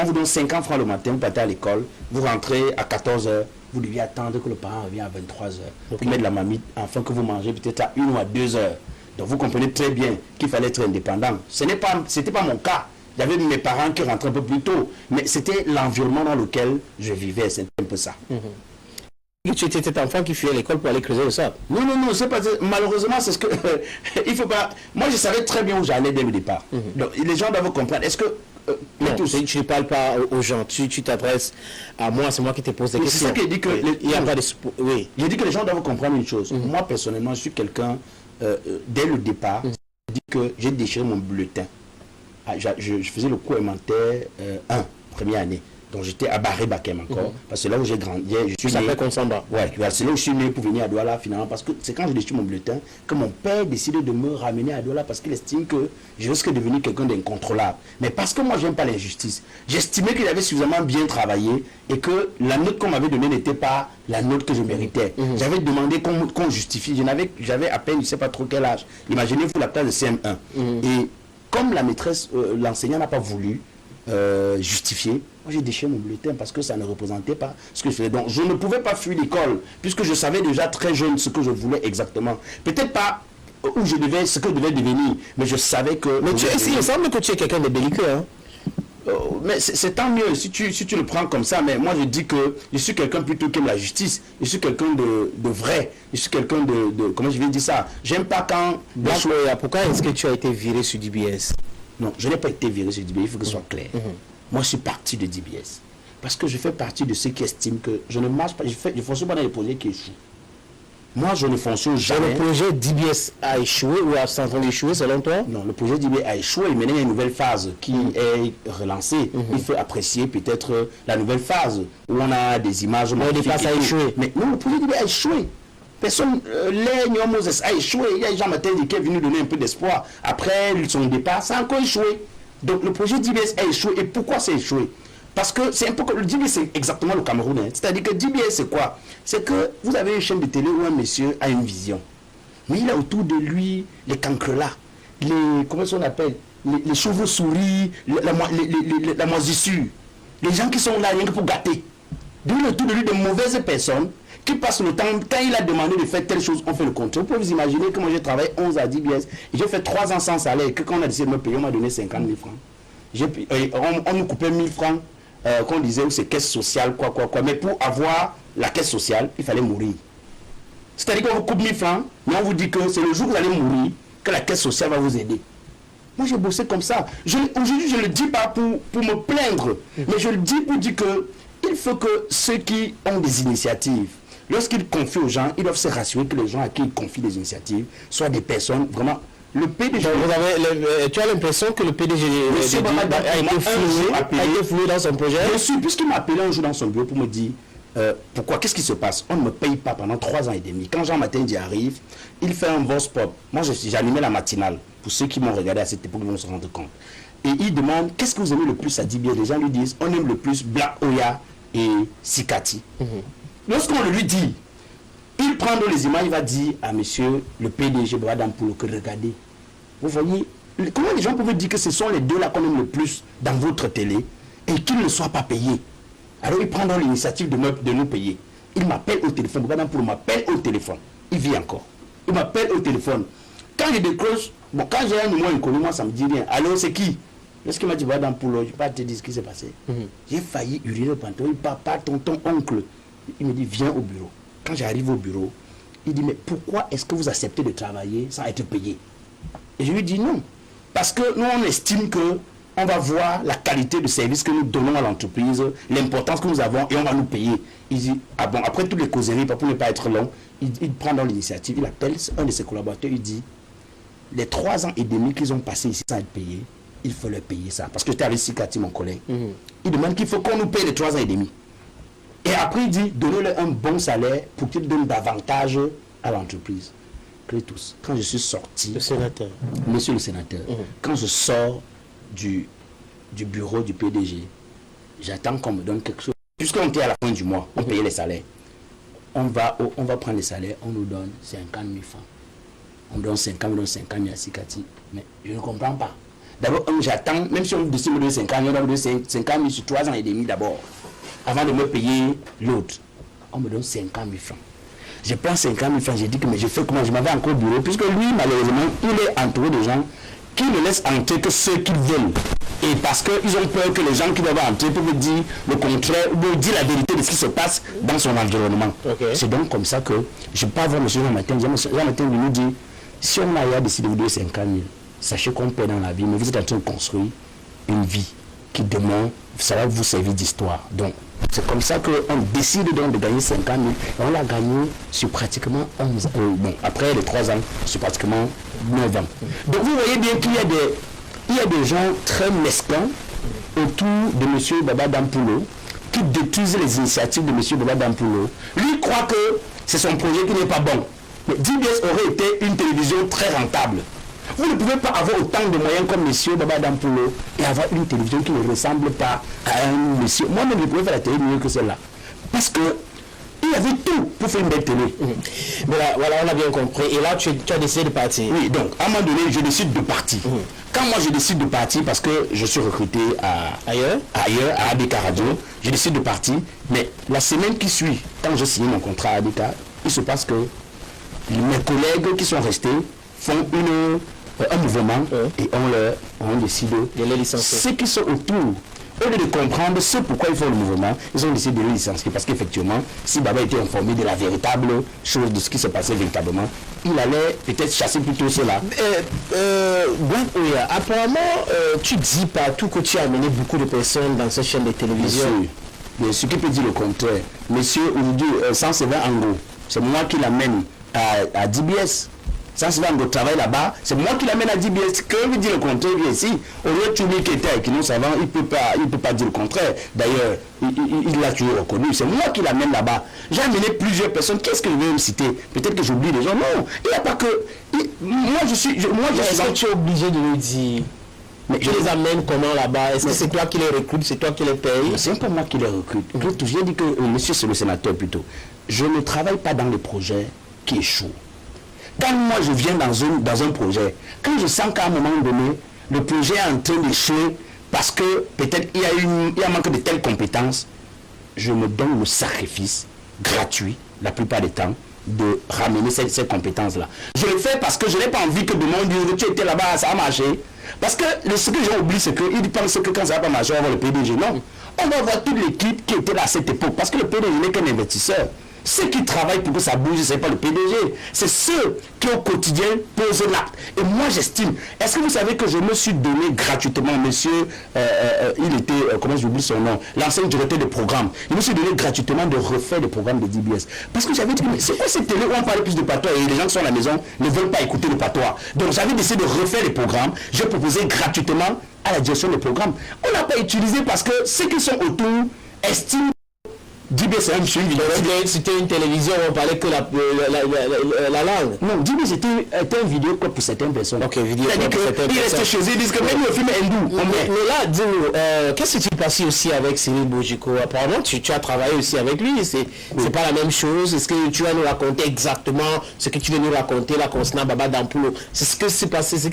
on vous donne 50 francs le matin, vous partez à l'école, vous rentrez à 14 h, vous devez attendre que le parent revienne à 23 h. Pour mettre la mamie, afin que vous mangez peut-être à 1 ou à 2 h. Donc vous comprenez très bien qu'il fallait être indépendant. C'était pas mon cas. J'avais mes parents qui rentraient un peu plus tôt. Mais c'était l'environnement dans lequel je vivais, c'était un peu ça. Tu étais cet enfant qui fuyait l'école pour aller creuser le sable. Non, c'est pas... Malheureusement, c'est ce que... il faut pas... Moi, je savais très bien où j'allais dès le départ. Donc, les gens doivent comprendre. Est-ce que... non, tu ne parles pas aux gens. Tu t'adresses à moi, c'est moi qui te pose des questions. C'est ça qui dit que... Il y a pas de... Oui. J'ai dit que les gens doivent comprendre une chose. Moi, personnellement, je suis quelqu'un... dès le départ, je dis que j'ai déchiré mon bulletin. Je faisais le cours élémentaire 1, première année. Donc j'étais à Barré-Bakem encore, parce que là où j'ai grandi, je suis né. Ça fait Konsamba. Ouais, c'est là où je suis né pour venir à Douala finalement, parce que c'est quand j'ai déchiré mon bulletin que mon père décidait de me ramener à Douala parce qu'il estime que je risque de devenir quelqu'un d'incontrôlable. Mais parce que moi j'aime pas l'injustice, j'estimais qu'il avait suffisamment bien travaillé et que la note qu'on m'avait donnée n'était pas la note que je méritais. J'avais demandé qu'on justifie, j'avais à peine, je ne sais pas trop quel âge. Imaginez-vous la classe de CM1. Et comme la maîtresse, l'enseignant n'a pas voulu justifier, moi j'ai déchiré mon bulletin parce que ça ne représentait pas ce que je faisais. Donc je ne pouvais pas fuir l'école puisque je savais déjà très jeune ce que je voulais exactement. Peut-être pas où je devais, ce que je devais devenir, mais je savais que... Mais il me semble que tu es quelqu'un de belliqueux, hein? Mais c'est tant mieux si tu le prends comme ça, mais moi je dis que je suis quelqu'un plutôt qui aime la justice, je suis quelqu'un de vrai, je suis quelqu'un de comment je vais dire ça, j'aime pas quand... Pourquoi est-ce que tu as été viré sur DBS? Non, je n'ai pas été viré sur DBS, il faut que ce soit clair. Moi je suis parti de DBS, parce que je fais partie de ceux qui estiment que je ne marche pas, je ne fonctionne pas dans les projets qui échouent. Moi, je ne fonctionne jamais. Le projet DBS a échoué ou a en train d'échouer selon toi? Non, le projet DBS a échoué et maintenant il y a une nouvelle phase qui est relancée. Il faut apprécier peut-être la nouvelle phase où on a des images. Mais le a échoué. Mais non, le projet DBS a échoué. Personne, Léon Moses a échoué. Il y a Jean-Martin qui est venu donner un peu d'espoir. Après son départ, ça a encore échoué. Donc le projet DBS a échoué. Et pourquoi c'est échoué? Parce que c'est un peu comme le DBS, c'est exactement le Cameroun. C'est-à-dire que DBS, c'est quoi? C'est que vous avez une chaîne de télé où un monsieur a une vision. Mais il a autour de lui les cancrelats, comment on appelle, les chauves-souris, la moisissure. Les gens qui sont là rien que pour gâter. Donc il a autour de lui de mauvaises personnes qui passent le temps, quand il a demandé de faire telle chose, on fait le contraire. Vous pouvez vous imaginer que moi j'ai travaillé 11 à DBS, et j'ai fait 3 ans sans salaire, et que quand on a décidé de me payer, on m'a donné 50 000 francs. On nous coupait 1000 francs. Qu'on disait c'est caisse sociale, quoi. Mais pour avoir la caisse sociale, il fallait mourir. C'est-à-dire qu'on vous coupe 1000 francs, mais on vous dit que c'est le jour où vous allez mourir que la caisse sociale va vous aider. Moi, j'ai bossé comme ça. Aujourd'hui, je ne le dis pas pour me plaindre, mais je le dis pour dire que il faut que ceux qui ont des initiatives, lorsqu'ils confient aux gens, ils doivent se rassurer que les gens à qui ils confient des initiatives soient des personnes vraiment... Le PDG... tu as l'impression que le PDG a été floué dans son projet? Bien sûr, puisqu'il m'a appelé un jour dans son bureau pour me dire pourquoi, qu'est-ce qui se passe? On ne me paye pas pendant 3 ans et demi. Quand Jean-Martin arrive, il fait un voice pop. Moi, j'animais la matinale. Pour ceux qui m'ont regardé à cette époque, ils vont se rendre compte. Et il demande qu'est-ce que vous aimez le plus à DBS. Les gens lui disent on aime le plus Black Oya et Sikati. Lorsqu'on le lui dit, il prend dans les images, il va dire à monsieur le PDG Bradampoulou que regardez, vous voyez, comment les gens peuvent dire que ce sont les deux là qu'on aime le plus dans votre télé et qu'ils ne soient pas payés? Alors il prend dans l'initiative de nous payer. Il m'appelle au téléphone, Bradampoulou m'appelle au téléphone, il vit encore. Il m'appelle au téléphone. Quand je décroche, bon, quand j'ai un numéro inconnu, moi ça me dit rien. Allô, c'est qui? Lorsqu'il m'a dit Bradampoulou, je ne vais pas te dire ce qui s'est passé. J'ai failli hurler le pantalon, papa, tonton, oncle. Il me dit viens au bureau. Quand j'arrive au bureau, il dit mais pourquoi est-ce que vous acceptez de travailler sans être payé? Et je lui dis non. Parce que nous on estime que on va voir la qualité de service que nous donnons à l'entreprise, l'importance que nous avons et on va nous payer. Il dit ah bon, après toutes les causeries, pour ne pas être long, il prend dans l'initiative, il appelle un de ses collaborateurs, il dit les 3 ans et demi qu'ils ont passé ici sans être payés, il faut leur payer ça. Parce que j'étais avec Sikati, mon collègue. Il demande qu'il faut qu'on nous paye les 3 ans et demi. Et après, il dit, donnez-leur un bon salaire pour qu'ils donnent davantage à l'entreprise. Tous. Quand je suis sorti... Le sénateur. Monsieur le sénateur, quand je sors du bureau du PDG, j'attends qu'on me donne quelque chose. Puisqu'on était à la fin du mois, on payait les salaires. On va prendre les salaires, on nous donne 50 000 francs. On donne 50 000 à Sikati. Mais je ne comprends pas. D'abord, j'attends, même si on décide de me donner 5 ans, on va me donner 5 ans sur 3 ans et demi d'abord, avant de me payer l'autre. On me donne 50 000 francs. Je prends 50 000 francs, j'ai dit que mais je fais comment? Je m'avais encore au bureau, puisque lui, malheureusement, il est entouré de gens qui ne laissent entrer que ceux qu'ils veulent. Et parce qu'ils ont peur que les gens qui doivent entrer peuvent dire le contraire ou dire la vérité de ce qui se passe dans son environnement. Okay. C'est donc comme ça que je ne peux pas voir M. Jean-Martin. Jean-Martin nous dit, si on a décidé de vous donner 50 000, sachez qu'on paie dans la vie, mais vous êtes en train de construire une vie qui demain, ça va vous servir d'histoire. Donc, c'est comme ça qu'on décide donc de gagner 50 000 et on l'a gagné sur pratiquement 11 ans. Bon, après les 3 ans, sur pratiquement 9 ans. Donc vous voyez bien qu'il y a des gens très mesquins autour de M. Baba Dampulo qui détruisent les initiatives de M. Baba Dampulo. Lui croit que c'est son projet qui n'est pas bon. Mais DBS aurait été une télévision très rentable. Vous ne pouvez pas avoir autant de moyens comme M. Baba Dampulo et avoir une télévision qui ne ressemble pas à un monsieur. Moi-même, je pouvais faire la télé mieux que celle-là. Parce que il y avait tout pour faire une belle télé. Voilà, on a bien compris. Et là, tu as décidé de partir. Oui, donc, à un moment donné, je décide de partir. Quand moi, je décide de partir, parce que je suis recruté ailleurs, à ADK Radio, je décide de partir. Mais la semaine qui suit, quand je signe mon contrat à ADK, il se passe que mes collègues qui sont restés font un mouvement et on décide de les licencier. Ceux qui sont autour, au lieu de comprendre ce pourquoi ils font le mouvement, ils ont décidé de les licencier parce qu'effectivement, si Baba était informé de la véritable chose, de ce qui se passait véritablement, il allait peut-être chasser plutôt cela. Apparemment, tu dis partout que tu as amené beaucoup de personnes dans cette chaîne de télévision. Mais ce qui peut dire le contraire, monsieur aujourd'hui, Sanseva Ango, c'est moi qui l'amène à DBS. Sanseva travaille là-bas, c'est moi qui l'amène à DBS. Que veut dire le contraire ici? Au lieu de qui était avec nous savant, il peut pas dire le contraire. D'ailleurs, il l'a toujours reconnu. C'est moi qui l'amène là-bas. J'ai amené plusieurs personnes. Qu'est-ce que je vais me citer? Peut-être que j'oublie les gens. Non, il n'y a pas que. Moi, je suis. Est-ce que tu es obligé de le dire? Mais tu les amènes comment là-bas? Est-ce que c'est toi qui les recrutes? C'est toi qui les payes? C'est pas moi qui les recrute. J'ai dit que monsieur, c'est le sénateur plutôt. Je ne travaille pas dans les projets qui échouent. Quand moi je viens dans un projet, quand je sens qu'à un moment donné, le projet est en train d'échouer parce que peut-être il y a un manque de telles compétences, je me donne le sacrifice gratuit, la plupart du temps, de ramener ces compétences-là. Je le fais parce que je n'ai pas envie que demain on dise tu étais là-bas, ça a marché. Parce que ce que j'ai oublié, c'est qu'ils pensent que quand ça va pas marcher, on va voir le PDG. Non, on va voir toute l'équipe qui était là à cette époque. Parce que le PDG n'est qu'un investisseur. Ceux qui travaillent pour que ça bouge, ce n'est pas le PDG. C'est ceux qui au quotidien posent l'acte. Et moi j'estime, est-ce que vous savez que je me suis donné gratuitement, monsieur, il était, comment j'oublie son nom, l'ancien directeur de programme, je me suis donné gratuitement de refaire des programmes de DBS. Parce que j'avais dit, mais c'est quoi cette télé où on parle plus de patois et les gens qui sont à la maison ne veulent pas écouter le patois. Donc j'avais décidé de refaire les programmes, j'ai proposé gratuitement à la direction des programmes. On n'a pas utilisé parce que ceux qui sont autour estiment DBS c'est une vidéo. C'était une télévision où on parlait que la langue. Non, DBS c'était une vidéo pour certaines personnes. Ok, vidéo. C'est-à-dire qu'ils restent chez eux, ils disent que même le film est hindou. Mais là, dis-nous, qu'est-ce qui s'est passé aussi avec Cyril Bojiko? Apparemment, tu as travaillé aussi avec lui. C'est pas la même chose. Est-ce que tu vas nous raconter exactement ce que tu veux nous raconter là concernant Baba Dampulo? C'est ce qui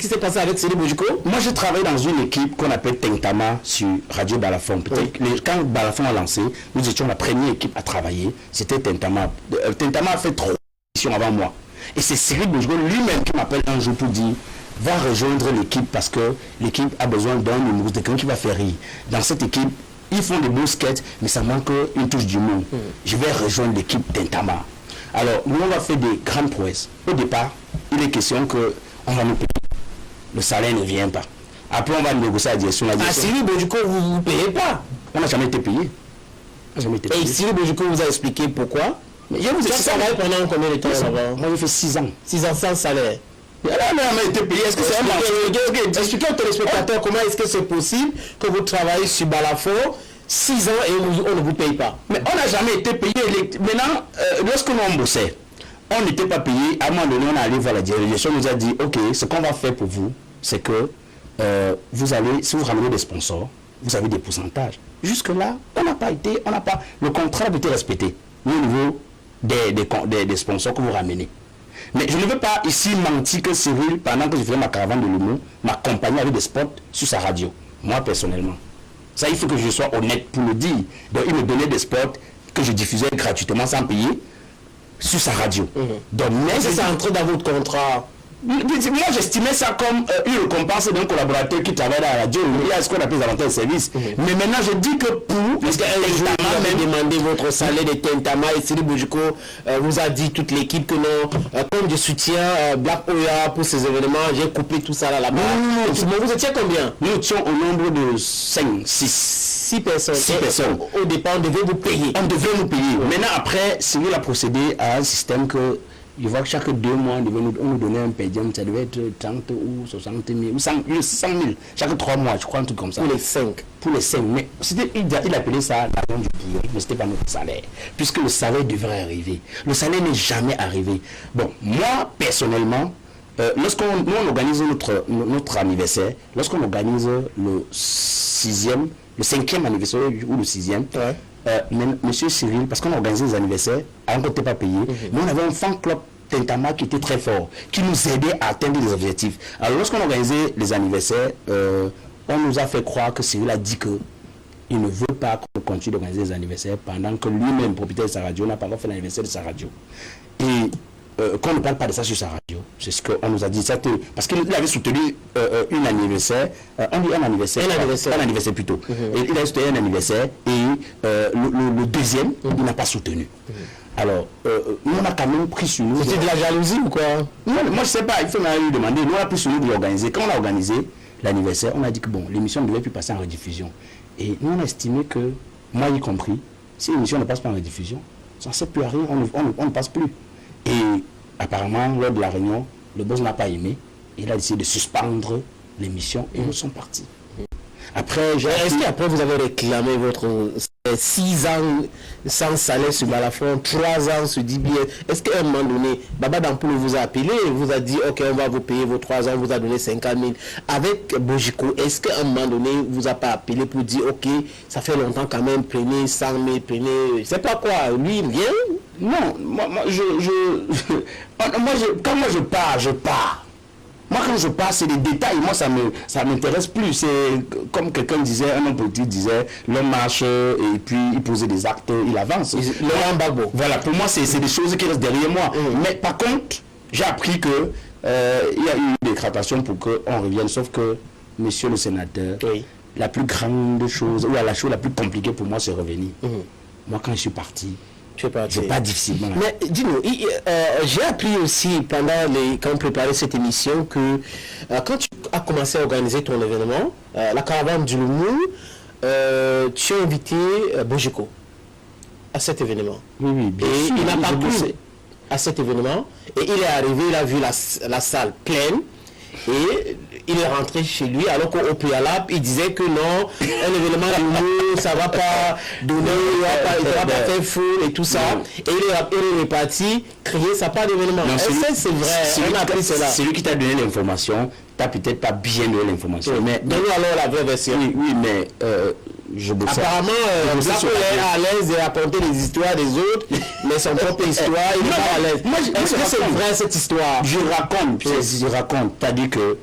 s'est passé avec Cyril Bojiko? Moi, je travaille dans une équipe qu'on appelle Tentama sur Radio Balafon. Peut-être quand Balafon a lancé, nous étions la première équipe à travailler, c'était Tentama. Tentama a fait 3 émissions avant moi. Et c'est Cyril Bojiko lui-même qui m'appelle un jour pour dire va rejoindre l'équipe parce que l'équipe a besoin d'un humoriste, de quelqu'un qui va faire rire. Dans cette équipe, ils font des beaux sketchs, mais ça manque une touche d'humour. Je vais rejoindre l'équipe Tentama. Alors, nous, on va faire des grandes prouesses. Au départ, il est question qu'on va nous payer. Le salaire ne vient pas. Après, on va négocier la direction. Cyril Bojiko, vous ne payez pas? On n'a jamais été payé. Et Cyril Bojiko vous a expliqué pourquoi? Mais je vous ai travaillé pendant combien de temps là-bas? Moi j'ai fait 6 ans. 6 ans sans salaire. Mais là, on a été payé. Est-ce que c'est un marché? Expliquez aux téléspectateurs comment est-ce que c'est possible que vous travaillez sur Balafon 6 ans et on ne vous paye pas? Mais on n'a jamais été payé. Maintenant, lorsque nous on bossait, on n'était pas payé. À un moment donné, on est allé voir la direction, nous a dit ok, ce qu'on va faire pour vous, c'est que vous allez, si vous ramenez des sponsors, vous avez des pourcentages. Jusque-là, le contrat a été respecté au niveau des sponsors que vous ramenez. Mais je ne veux pas ici mentir que Cyril, pendant que je faisais ma caravane de l'humour, m'accompagnait avec des spots sur sa radio. Moi, personnellement. Ça, il faut que je sois honnête pour le dire. Donc, il me donnait des spots que je diffusais gratuitement sans payer sur sa radio. Donc, mais est-ce que ça entrait dans votre contrat? Moi, j'estimais ça comme une récompense d'un collaborateur qui travaille à la radio. Il y a ce qu'on appelle les avantages de service. Mais maintenant, je dis que pour... Parce qu'un jour, vous avez demandé votre salaire de Tentama et Cyril Bojiko vous a dit, toute l'équipe, que non, comme je soutiens Black Oya pour ces événements, j'ai coupé tout ça là-bas. Vous étiez combien? Nous étions au nombre de 5, 6 personnes. 6 personnes. Au départ, on devait vous payer. On devait nous payer. Maintenant, après, Cyril a procédé à un système que... Je vois que chaque 2 mois, on nous donnait un pédium, ça devait être 30 ou 60 000, ou 100 000, chaque 3 mois, je crois, un truc comme ça. Pour les 5. Pour les 5. Mais il appelait ça l'argent du pourri, mais ce n'était pas notre salaire. Puisque le salaire devrait arriver. Le salaire n'est jamais arrivé. Bon, moi, personnellement, lorsqu'on organise notre anniversaire, lorsqu'on organise le 5e anniversaire ou le 6e, Monsieur Cyril, parce qu'on organisait les anniversaires, alors qu'on n'était pas payé, mais on avait un fan club Tentama qui était très fort, qui nous aidait à atteindre les objectifs. Alors lorsqu'on organisait les anniversaires, on nous a fait croire que Cyril a dit que il ne veut pas qu'on continue d'organiser les anniversaires pendant que lui-même, propriétaire de sa radio, n'a pas encore fait l'anniversaire de sa radio. Et qu'on ne parle pas de ça sur sa radio. C'est ce qu'on nous a dit. Parce qu'il avait soutenu un anniversaire, on dit un anniversaire plutôt. Et il a soutenu un anniversaire et le deuxième, il n'a pas soutenu. Alors, nous on a quand même pris sur nous. C'était de la jalousie ou quoi? Non, moi je ne sais pas, il faut lui demander. Nous on a pris sur nous de l'organiser. Quand on a organisé l'anniversaire, on a dit que bon, l'émission ne devait plus passer en rediffusion. Et nous on a estimé que, moi y compris, si l'émission ne passe pas en rediffusion, ça ne sert plus à rien, on ne passe plus. Et apparemment, lors de la réunion, le boss n'a pas aimé. Il a décidé de suspendre l'émission et nous sommes partis. Après, est-ce qu'après vous avez réclamé votre 6 ans sans salaire sur Balafon, 3 ans sur DBS? Est-ce qu'à un moment donné, Baba Dampoule vous a appelé et vous a dit ok, on va vous payer vos 3 ans, vous a donné 50 000? Avec Bojiko, est-ce qu'à un moment donné, vous a pas appelé pour dire ok, ça fait longtemps quand même, prenez 100 000, prenez, je sais pas quoi, lui il vient? Non, quand moi je pars. Moi, quand je pars, c'est des détails. Moi, ça m'intéresse plus. C'est comme quelqu'un disait, un homme politique disait, l'homme marche et puis il posait des actes, il avance. Voilà, pour moi, c'est des choses qui restent derrière moi. Mais par contre, j'ai appris que il y a eu des décretations pour qu'on revienne. Sauf que, monsieur le sénateur, la plus grande chose, ou la chose la plus compliquée pour moi, c'est revenir. Moi, quand je suis parti, c'est pas difficilement. Mais dis-nous, j'ai appris aussi quand on préparait cette émission que quand tu as commencé à organiser ton événement, la caravane du Loumou, tu as invité Bojiko à cet événement. Oui, bien sûr. Il n'a pas cru à cet événement et il est arrivé, il a vu la salle pleine. Et il est rentré chez lui alors qu'au préalable il disait que non, un événement ça va pas donner, il ne va pas faire foule et tout ça. Et il est reparti crier ça pas d'événement. C'est vrai, c'est lui qui t'a donné l'information, tu n'as peut-être pas bien donné l'information. Donne-nous alors la vraie version. Oui, mais je bossais. Apparemment, Black est à l'aise de raconter les histoires des autres, mais son propre histoire, il n'est pas à l'aise. Est-ce que c'est vrai cette histoire? Je raconte, c'est-à-dire que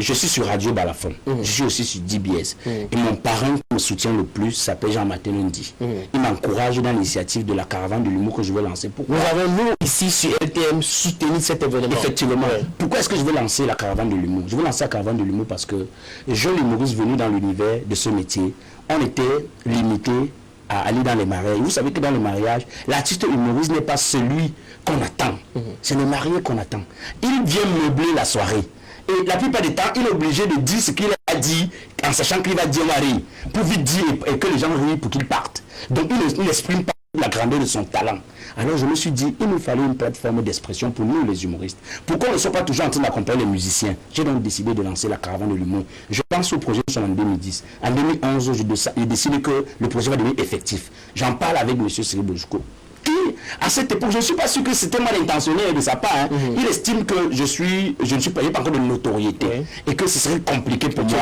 je suis sur Radio Balafon, je suis aussi sur DBS. Et mon parrain qui me soutient le plus s'appelle Jean-Martin Lundi. Il m'encourage dans l'initiative de la caravane de l'humour que je veux lancer. Pourquoi? Nous avons, nous, ici sur LTM, soutenu cet événement. Effectivement. Pourquoi est-ce que je veux lancer la caravane de l'humour? Je veux lancer la caravane de l'humour parce que les jeunes humoristes venus dans l'univers de ce métier, on était limités à aller dans les mariages. Vous savez que dans le mariage, l'artiste humoriste n'est pas celui qu'on attend. C'est le marié qu'on attend. Il vient meubler la soirée. Et la plupart du temps, il est obligé de dire ce qu'il a dit en sachant qu'il va dire Marie pour vite dire et que les gens rient pour qu'il parte. Donc il n'exprime pas la grandeur de son talent. Alors je me suis dit, il nous fallait une plateforme d'expression pour nous les humoristes. Pourquoi on ne soit pas toujours en train d'accompagner les musiciens? J'ai donc décidé de lancer la caravane de l'humour. Je pense au projet en 2010. En 2011, j'ai décidé que le projet va devenir effectif. J'en parle avec M. Cyril Bojiko, qui à cette époque, je ne suis pas sûr que c'était mal intentionné de sa part. Hein. Il estime que je ne suis pas encore de notoriété et que ce serait compliqué pour moi.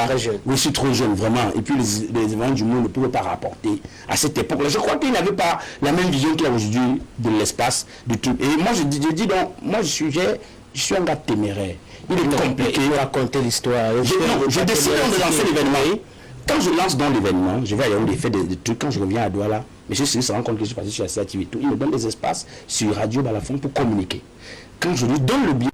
Oui, je suis trop jeune, vraiment. Et puis les événements du monde ne pouvaient pas rapporter à cette époque-là. Je crois qu'il n'avait pas la même vision qu'il a aujourd'hui de l'espace, de tout. Et moi, je dis donc, moi, je suis un gars téméraire. Il est compliqué. Il raconter l'histoire. Je décide de lancer l'événement. Quand je lance dans l'événement, je vais à Yaoundé faire des trucs. Quand je reviens à Douala, M. Siri se rend compte que je suis passé sur la CATV et tout. Il me donne des espaces sur Radio Balafon pour communiquer. Quand je lui donne le billet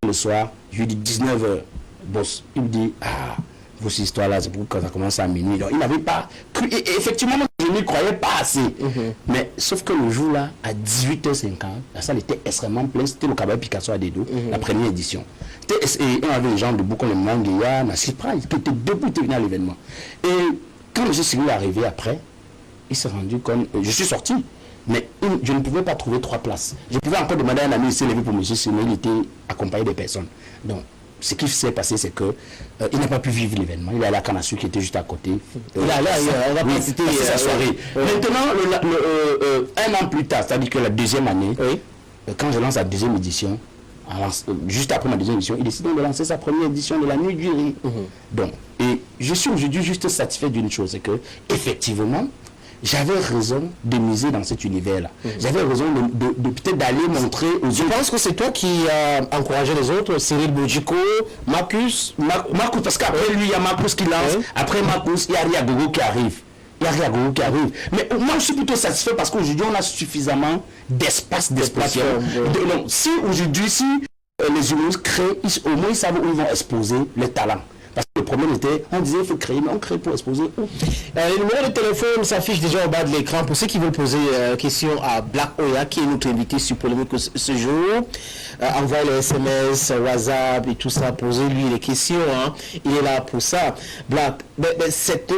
le soir, je lui dis 19h, boss. Il me dit, ah, vos histoires-là, c'est pour quand ça commence à minuit. Donc, il n'avait pas cru. Et effectivement, je n'y croyais pas assez. Mais sauf que le jour-là, à 18h50, la salle était extrêmement pleine. C'était le cabaret Picasso à Dedo, la première édition. Et on avait des gens debout comme le Manguia, Nassif Price, qui étaient debout, qui venaient à l'événement. Et quand M. Siri est arrivé après, il s'est rendu compte. Je suis sorti, mais je ne pouvais pas trouver 3 places. Je pouvais encore demander à un ami de s'élever pour M. Siri, mais il était accompagné des personnes. Donc, ce qui s'est passé, c'est que il n'a pas pu vivre l'événement. Il est allé à Canassu qui était juste à côté. On va pas citer sa soirée. Maintenant, un an plus tard, c'est-à-dire que la deuxième année, quand je lance la deuxième édition, juste après ma deuxième édition, il décide de lancer sa première édition de la Nuit du Riz. Donc, et je suis aujourd'hui juste satisfait d'une chose, c'est que effectivement, j'avais raison de miser dans cet univers-là. J'avais raison de peut-être d'aller montrer aux autres. Je pense que c'est toi qui as encouragé les autres, Cyril Bojiko, Marcus, parce qu'après lui, il y a Marcus qui lance. Après Marcus, il y a Riagogo qui arrive. Mais moi, je suis plutôt satisfait parce qu'aujourd'hui, on a suffisamment d'espace d'expression. Si aujourd'hui, les humoristes créent, au moins ils savent où ils vont exposer les talents. Parce que le problème était, on disait il faut créer, mais on crée pour exposer où? Le numéro de téléphone s'affiche déjà au bas de l'écran. Pour ceux qui veulent poser question à Black Oya, qui est notre invité sur Polémique ce jour, envoyez les SMS, WhatsApp et tout ça, posez-lui les questions. Hein. Il est là pour ça. Black, cette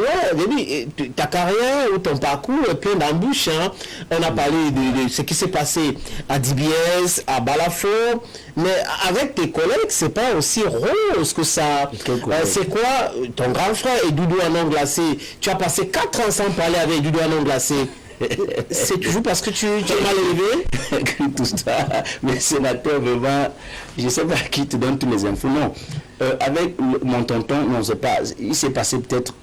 ta carrière ou ton parcours est plein d'embûches. Hein. On a parlé de ce qui s'est passé à DBS, à Balafon, mais avec tes collègues, c'est pas aussi rose que ça. C'est quoi ton grand frère et Doudou Anon Glacé? Tu as passé 4 ans sans parler avec Doudou Anon Glacé. C'est toujours parce que tu es mal élevé? Tout ça, mais sénateur, vraiment, je ne sais pas qui te donne toutes les infos. Non, avec mon tonton, non, c'est pas. Il s'est passé peut-être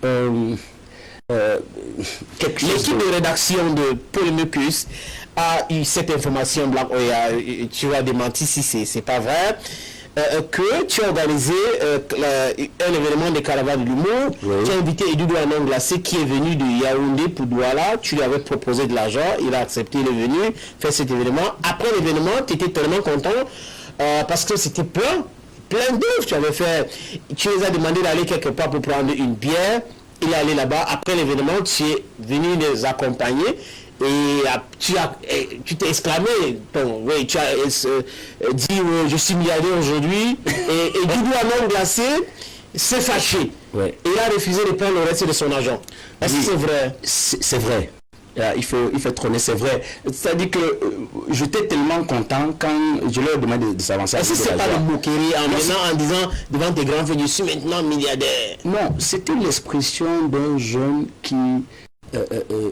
quelque chose. L'équipe de rédaction de Polémicus a eu cette information, Black Oya. Tu vas démentir si c'est pas vrai. Que tu as organisé un événement de caravane de l'humour. Tu as invité Doudou Anon Glacé qui est venu de Yaoundé pour Douala. Tu lui avais proposé de l'argent, il a accepté, il est venu faire cet événement. Après l'événement, tu étais tellement content parce que c'était plein d'œuvres. Tu les as demandé d'aller quelque part pour prendre une bière. Il est allé là-bas. Après l'événement, tu es venu les accompagner. Et tu t'es exclamé, tu as dit je suis milliardaire aujourd'hui, et Doudou Anon Glacé s'est fâché. Et il a refusé de prendre le reste de son argent. Est-ce que c'est vrai? C'est vrai. Il faut être honnête, c'est vrai. C'est-à-dire que j'étais tellement content quand je leur ai demandé de s'avancer. Est-ce que c'est pas de moquerie en disant devant tes grands frères, je suis maintenant milliardaire? Non, c'était l'expression d'un jeune qui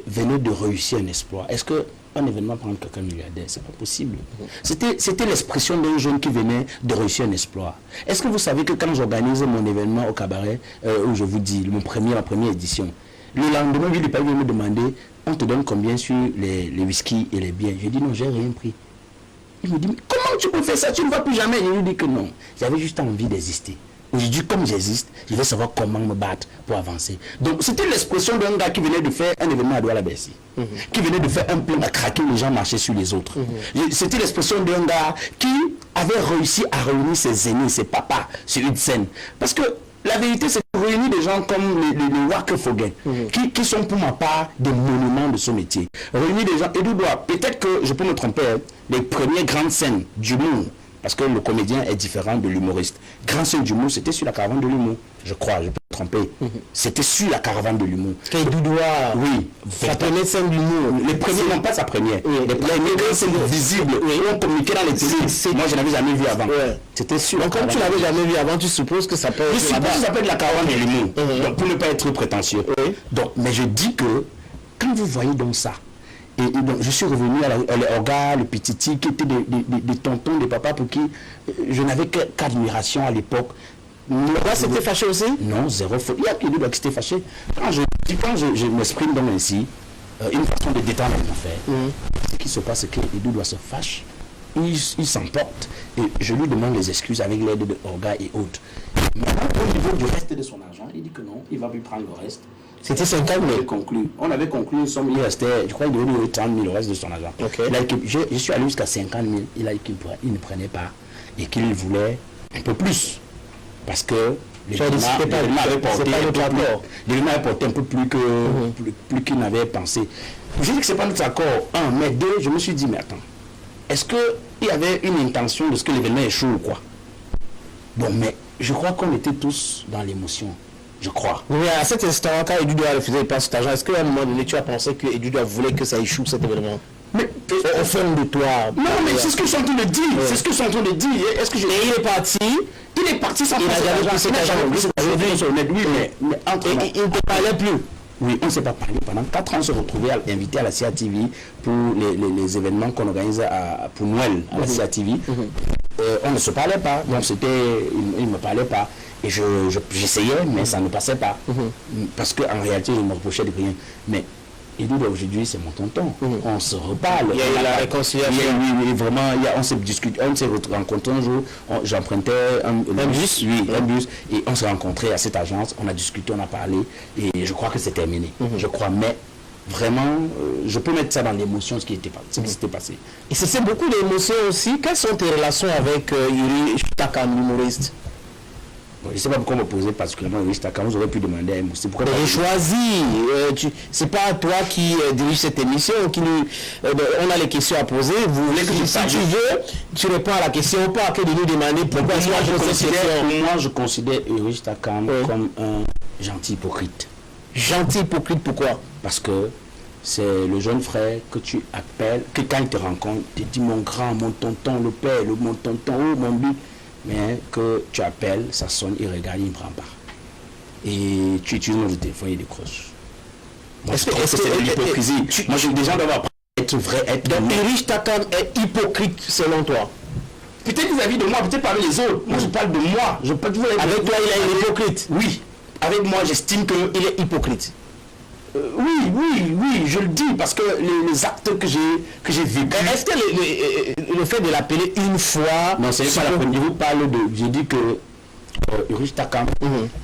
venait de réussir un exploit. Est-ce qu'un événement prend quelqu'un milliardaire? C'est pas possible. C'était l'expression d'un jeune qui venait de réussir un exploit. Est-ce que vous savez que quand j'organise mon événement au cabaret, où je vous dis, ma première édition, le lendemain, il n'est pas venu me demander, on te donne combien sur les whisky et les biens? J'ai dit non, j'ai rien pris. Il me dit, mais comment tu peux faire ça? Tu ne vas plus jamais. Je lui dis que non, j'avais juste envie d'exister. Aujourd'hui, comme j'existe, je vais savoir comment me battre pour avancer. Donc, c'était l'expression d'un gars qui venait de faire un événement à Douala-Bercy, qui venait de faire un plan à craquer, les gens marchaient sur les autres. C'était l'expression d'un gars qui avait réussi à réunir ses aînés, ses papas sur une scène. Parce que la vérité, c'est de réunir des gens comme les Waka Fogen, qui sont pour ma part des monuments de ce métier. Réunir des gens, et peut-être que je peux me tromper, les premières grandes scènes du monde. Parce que le comédien est différent de l'humoriste. Grand scène d'humour, c'était sur la caravane de l'humour. Je crois, je peux me tromper. C'était sur la caravane de l'humour. Et Doudoua, oui. Sa première scène d'humour. Les premiers, non pas sa première. Les premières grandes scènes visibles. On communiquait dans les télés. Moi, je n'avais jamais vu avant. C'était sur. Donc, comme tu l'avais jamais vu avant, tu supposes que ça peut être. Je suppose que ça s'appelle la caravane de l'humour. Donc, pour ne pas être prétentieux. Donc, mais je dis que, quand vous voyez donc ça, donc, je suis revenu à l'orga, le Petiti, qui étaient des tontons, des papas pour qui je n'avais qu'admiration à l'époque. Là, c'était fâché aussi? Non, zéro faute. Il y a qui doit s'était fâché. Quand je m'exprime donc ainsi, une façon de détendre l'affaire, ce qui se passe, c'est qu'Edu doit se fâcher. Il s'emporte et je lui demande des excuses avec l'aide de Orga et autres. Maintenant, au niveau du reste de son argent, il dit que non, il va plus prendre le reste. C'était 50 000. On avait conclu une somme, il restait, je crois qu'il devait lui 30 000 le reste de son argent. Okay. Je suis allé jusqu'à 50 000, il a dit qu'il ne prenait pas et qu'il voulait un peu plus. Parce que l'événement avait porté un peu plus qu'il n'avait pensé. Je dis que ce n'est pas notre accord, un, mais deux, je me suis dit, mais attends, est-ce qu'il y avait une intention de ce que l'événement échoue ou quoi? Bon, mais je crois qu'on était tous dans l'émotion. Je crois. Oui, à cet instant, quand Edu doit refuser de passer cet argent, est-ce qu'à un moment donné, tu as pensé que Edu doit voulait que ça échoue cet événement? Mais au fond de toi. Non, mais c'est ce que je suis en train de dire. C'est ce que je suis en train de dire. Est-ce que Et il est parti. Il est parti sans Il n'a jamais pris cet argent. Oui, mais entre il ne te parlait plus. Oui, on ne s'est pas parlé. Pendant 4 ans, on se retrouvait invité à la CATV pour les événements qu'on organise pour Noël à la CATV. On ne se parlait pas. Donc il ne me parlait pas. Et j'essayais, mais ça ne passait pas. Parce qu'en réalité, je me reprochais de rien. Mais Edu aujourd'hui, c'est mon tonton. On se reparle. Il y a eu la réconciliation. Oui, vraiment, on s'est discuté, on s'est rencontrés un jour. J'empruntais un bus. Oui, un bus. Et on s'est rencontrés à cette agence. On a discuté, on a parlé. Et je crois que c'est terminé. Je crois, mais vraiment, je peux mettre ça dans l'émotion, ce qui s'était passé. Et c'est beaucoup d'émotions aussi. Quelles sont tes relations avec Yuri Takam, l'humoriste? Bon, je ne sais pas pourquoi me poser particulièrement Yuri Takam. Vous aurez pu demander à Emo. J'ai choisi. C'est pas toi qui dirige cette émission. On a les questions à poser. Vous voulez que si tu veux, tu réponds à la question ou pas. Que de nous demander pourquoi moi, je considère Yuri Takam comme un gentil hypocrite. Gentil hypocrite, pourquoi? Parce que c'est le jeune frère que tu appelles, que quand il te rencontre, tu dis mon grand, mon tonton, le père, mon tonton, oh mon but. Mais que tu appelles, ça sonne, il regarde, il ne prend pas. Et tu utilises le téléphone, il décroche. Est-ce que c'est de l'hypocrisie? Moi, j'ai des gens doivent être vrai, être donc Yuri Takam est hypocrite selon toi? Peut-être vis-à-vis de moi, peut-être parmi les autres. Moi, je parle de moi. Avec toi, il est hypocrite? Oui. Avec moi, j'estime qu'il est hypocrite. Oui, je le dis parce que les actes que j'ai vécu. Est-ce que le fait de l'appeler une fois... Non, c'est pas la première. Je vous parle de... J'ai dit que Yuri Takam,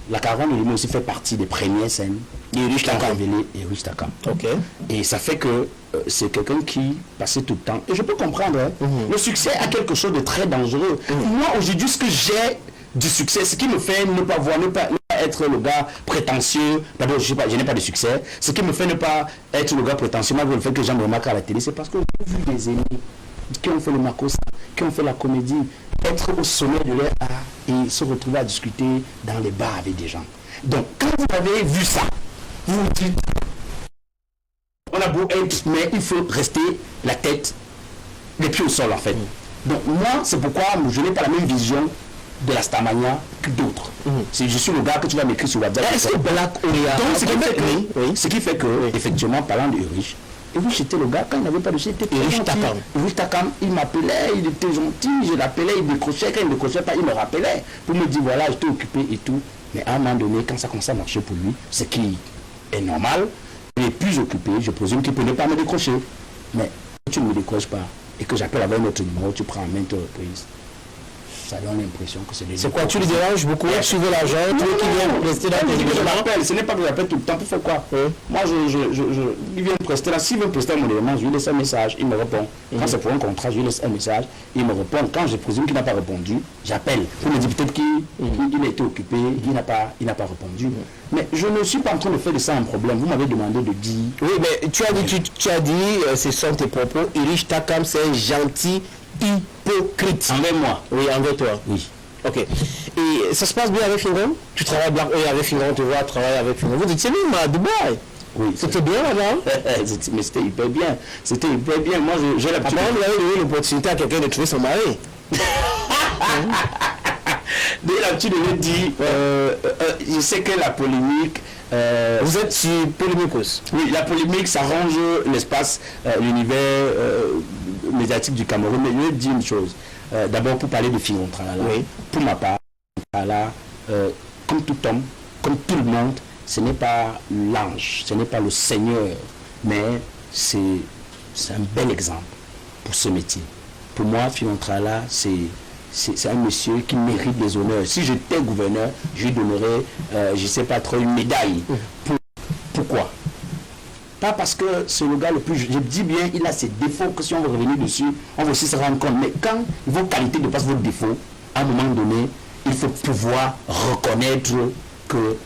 la caravane de Lima aussi fait partie des premières scènes. Yuri Takam. Ok. Et ça fait que c'est quelqu'un qui passait tout le temps. Et je peux comprendre, le succès a quelque chose de très dangereux. Moi, aujourd'hui, ce que j'ai du succès, ce qui me fait ne pas voir, ne pas être le gars prétentieux. D'abord, je n'ai pas de succès. Ce qui me fait ne pas être le gars prétentieux, malgré le fait que les gens me remarquent à la télé, c'est parce que j'ai vu des aînés qui ont fait le macosa, qui ont fait la comédie, être au sommet de leur art et se retrouver à discuter dans les bars avec des gens. Donc, quand vous avez vu ça, vous vous dites, on a beau être, mais il faut rester la tête, les pieds au sol en fait. Donc, moi, c'est pourquoi je n'ai pas la même vision de la Starmania que d'autres. Je suis le gars que tu vas m'écrire sur WhatsApp. Est-ce que Black Oria... Donc, ce qui fait que, effectivement, parlant de Urich, j'étais le gars, quand il n'avait pas de chien, il était Yuri Takam. Yuri Takam, il m'appelait, il était gentil, je l'appelais, il décrochait, quand il ne décrochait pas, il me rappelait pour me dire, voilà, j'étais occupé et tout. Mais à un moment donné, quand ça commence à marcher pour lui, ce qui est normal, il est plus occupé, je présume qu'il ne peut pas me décrocher. Mais si tu ne me décroches pas et que j'appelle avec notre numéro, tu prends en maintes reprises. Ça donne l'impression que c'est des... C'est quoi, tu lui déranges beaucoup? Tu veux l'argent, tu veux qu'il vienne rester dans tes événements? Ce n'est pas que j'appelle tout le temps, pour faire quoi? Moi, il vient prester là. S'il veut prester mon événement, je lui laisse un message, il me répond. Quand c'est pour un contrat, je lui laisse un message, il me répond. Quand je présume qu'il n'a pas répondu, j'appelle. Pour me dire peut-être qu'il a été occupé, il n'a pas répondu. Mais je ne suis pas en train de faire de ça un problème. Vous m'avez demandé de dire... Oui, mais tu as dit, ce sont tes propos, Yuri Takam, c'est un gentil hypocrite. Envers moi? Oui, envers toi. Oui. Ok. Et ça se passe bien avec Fingon? Tu travailles bien avec Fingon, tu vois travailler avec Fingon. Vous étiez même à Dubaï? Oui. C'était bien là-bas? Mais c'était hyper bien. C'était hyper bien. Moi, j'ai l'habitude... Apparemment, vous avez donné l'opportunité à quelqu'un de trouver son mari. Dès l'habitude de le dire, je sais que la polémique Vous êtes sur Polémicos. Oui, la polémique, ça range l'espace, l'univers médiatique du Cameroun. Mais je vais dire une chose. D'abord, pour parler de Figon Tralala, Oui. pour ma part, Tralala, comme tout homme, comme tout le monde, ce n'est pas l'ange, ce n'est pas le Seigneur, mais c'est un bel exemple pour ce métier. Pour moi, Figon Tralala, c'est un monsieur qui mérite des honneurs. Si j'étais gouverneur, je lui donnerais, je ne sais pas trop, une médaille. Pourquoi? Pas parce que c'est le gars le plus... Je dis bien, il a ses défauts que si on veut revenir dessus, on va aussi se rendre compte. Mais quand vos qualités dépassent vos défauts, à un moment donné, il faut pouvoir reconnaître que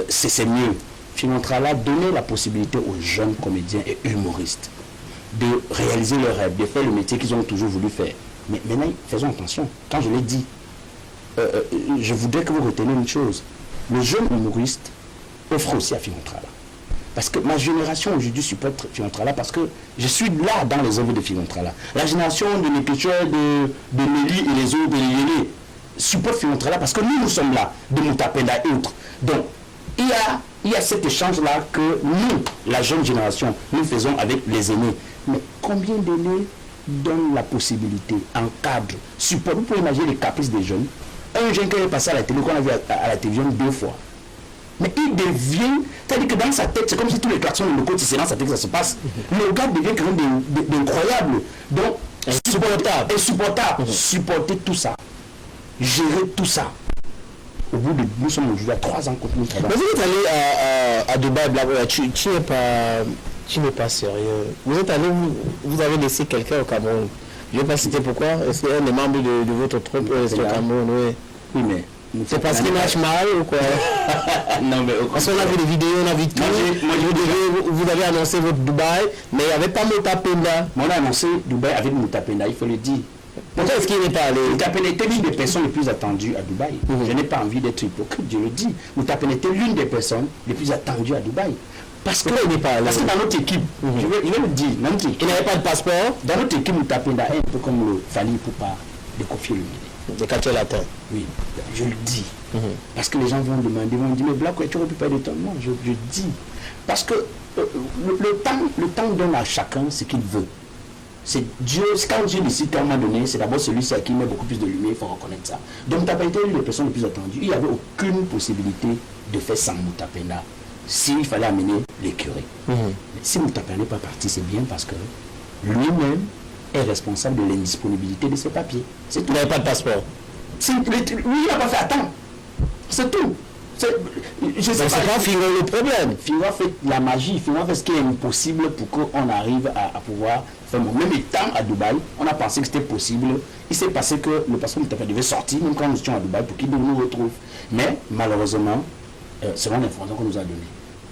c'est mieux. Figon Tralala donner la possibilité aux jeunes comédiens et humoristes de réaliser leurs rêves, de faire le métier qu'ils ont toujours voulu faire. Mais maintenant, faisons attention. Quand je l'ai dit, je voudrais que vous reteniez une chose. Le jeune humoriste offre aussi à Figon Tralala. Parce que ma génération aujourd'hui supporte Figon Tralala parce que je suis là dans les œuvres de Figon Tralala. La génération de Nekechoué, de Méli et les autres, de Yélé, supporte Figon Tralala parce que nous sommes là, de Moutapenda et autres. Donc, il y a cet échange-là que nous, la jeune génération, nous faisons avec les aînés. Mais combien d'aînés donnent la possibilité, encadrent, supportent? Vous pouvez imaginer les caprices des jeunes. Un jeune qui est passé à la télé, qu'on a vu à la télévision 2 fois. Mais il devient, c'est-à-dire que dans sa tête, c'est comme si tous les klaxons de locaux, c'est dans sa tête que ça se passe. Le gars devient quelqu'un d'incroyable. Donc, insupportable. Supporter tout ça. Gérer tout ça. Au bout de, nous sommes aujourd'hui à 3 ans contre nous travaillons. Mais vous êtes allé à Dubaï, tu n'es pas sérieux. Vous êtes allé, vous avez laissé quelqu'un au Cameroun. Je ne vais pas citer pourquoi. Est-ce qu'un des membres de votre troupe est au Cameroun? Oui. Oui, mais... C'est parce qu'il marche mal ou quoi? Non, mais... Parce qu'on a vu des vidéos, on a vu tout. Vous avez annoncé votre Dubaï, mais il n'y avait pas Moutapenda. On a annoncé Dubaï avec Moutapenda, il faut le dire. Pourquoi est-ce qu'il n'est pas allé? Moutapenda était l'une des personnes les plus attendues à Dubaï. Je n'ai pas envie d'être hypocrite, je le dis. Moutapenda était l'une des personnes les plus attendues à Dubaï. Parce que dans notre équipe, je vais le dire, il n'avait pas de passeport. Dans notre équipe, Moutapenda est un peu comme le Fali Poupa de Kofi Olomide. De Katia Latin. Oui, je le dis. Parce que les gens vont demander, vont dire, mais Black, tu aurais pu parler de temps. Non, je dis. Parce que le temps donne à chacun ce qu'il veut. C'est Dieu, quand Dieu décide à un moment donné, c'est d'abord celui-ci à qui il met beaucoup plus de lumière, il faut reconnaître ça. Donc Moutapenda est l'une des personnes les plus attendues. Il n'y avait aucune possibilité de faire sans Moutapenda s'il fallait amener l'écurie. Mais si Moutapenda n'est pas parti, c'est bien parce que lui-même est responsable de l'indisponibilité de ses papiers. C'est tout. Il n'avait pas de passeport. Lui, il n'a pas fait attendre. C'est tout. C'est pas Figon le problème. Figon fait la magie. Figon fait ce qui est impossible pour qu'on arrive à pouvoir faire. Même étant à Dubaï, on a pensé que c'était possible. Il s'est passé que le passeport devait sortir, même quand nous étions à Dubaï, pour qu'il nous retrouve. Mais malheureusement, selon l'information qu'on nous a donnée,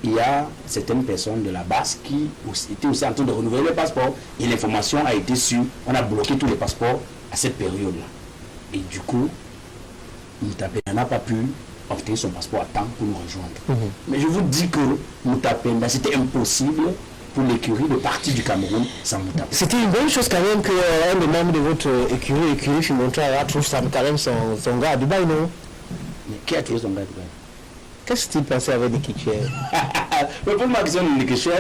il y a certaines personnes de la base qui étaient aussi en train de renouveler le passeport et l'information a été sûre. On a bloqué tous les passeports à cette période-là. Et du coup, Moutapenda n'a pas pu obtenir son passeport à temps pour nous rejoindre. Mais je vous dis que Moutapenda, c'était impossible pour l'écurie de partir du Cameroun sans Moutapenda. C'était une bonne chose quand même qu'un des membres de votre écurie Figon Tralala trouve quand même son gars à Dubaï, non? Mais qui a trouvé son gars à Dubaï? Qu'est-ce qui s'est passé avec Nekechoué? Pour ma question de Nekechoué,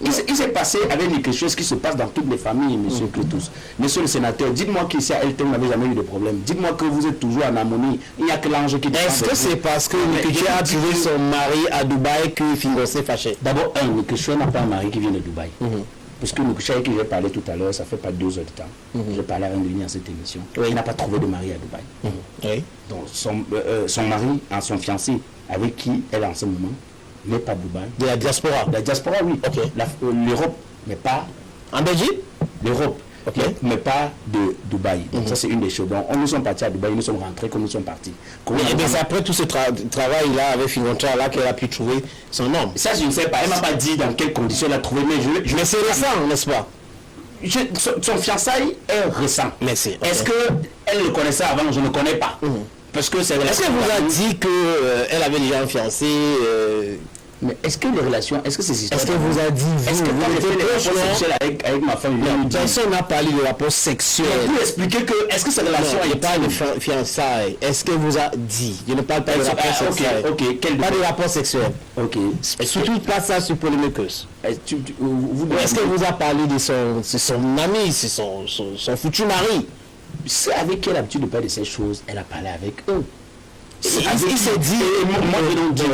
il s'est passé avec Nekechoué ce qui se passe dans toutes les familles, monsieur Clétus. Monsieur le sénateur, dites-moi qu'ici à LTM n'avait jamais eu de problème. Dites-moi que vous êtes toujours en harmonie. Il n'y a que l'ange qui... Est-ce que c'est parce que Nekechoué a trouvé son mari à Dubaï que Figon s'est fâché? D'abord, Nekechoué n'a pas un mari qui vient de Dubaï. Parce que Nekechoué avec qui j'ai parlé tout à l'heure, ça fait pas 2 heures de temps. J'ai parlé à un demi dans cette émission. Il n'a pas trouvé de mari à Dubaï. Donc son mari, son fiancé, avec qui elle est en ce moment, n'est pas Dubaï. De la diaspora? La diaspora, oui. L'Europe, mais pas... En Belgique? L'Europe, mais pas de Dubaï. Donc ça, c'est une des choses. Donc, nous sommes partis à Dubaï, nous sommes rentrés comme nous sommes partis. Et bien, c'est après tout ce travail-là avec Figon Tralala qu'elle a pu trouver son homme. Ça, je ne sais pas. Elle ne m'a pas dit dans quelles conditions elle a trouvé, mais mais c'est récent, n'est-ce pas? Son fiançailles est récent. Merci. Est-ce qu'elle le connaissait avant? Je ne connais pas. Parce que c'est... Est-ce qu'elle vous a dit qu'elle avait déjà un fiancé Mais est-ce que les relations, est-ce que ces histoires... Est-ce que vous a dit, est-ce que quand j'ai fait les rapports sexuels avec ma femme, personne n'a parlé de rapport sexuel. Pour expliquer que, est-ce que cette relation il n'y a pas de fiançailles. Est-ce que vous a dit? Je ne parle pas de rapport sexuel. Pas de rapport sexuel. Ok. Surtout pas ça sur polémiqueuse. Est-ce que vous a parlé de son ami, c'est son futur mari? C'est avec elle l'habitude de parler de ces choses, elle a parlé avec eux. Il s'est dit,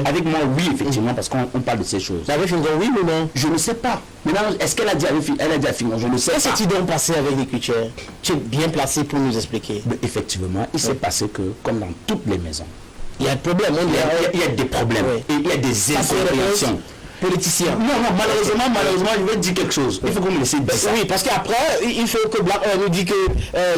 avec moi, oui, effectivement, parce qu'on parle de ces choses. Avec Fingon, oui ou non? Je ne sais pas. Maintenant, est-ce qu'elle a dit à Fingon? Je ne sais pas. Qu'est-ce qui donc passé avec les cultures? Tu es bien placé pour nous expliquer. Mais effectivement, il s'est passé que, comme dans toutes les maisons, il y a des problèmes. Il y a des problèmes. Et il y a des incompréhensions. Politicien. Non, malheureusement, je vais dire quelque chose. Il faut qu'on me laisse dire ça. Oui, parce qu'après, il faut que Black nous dit que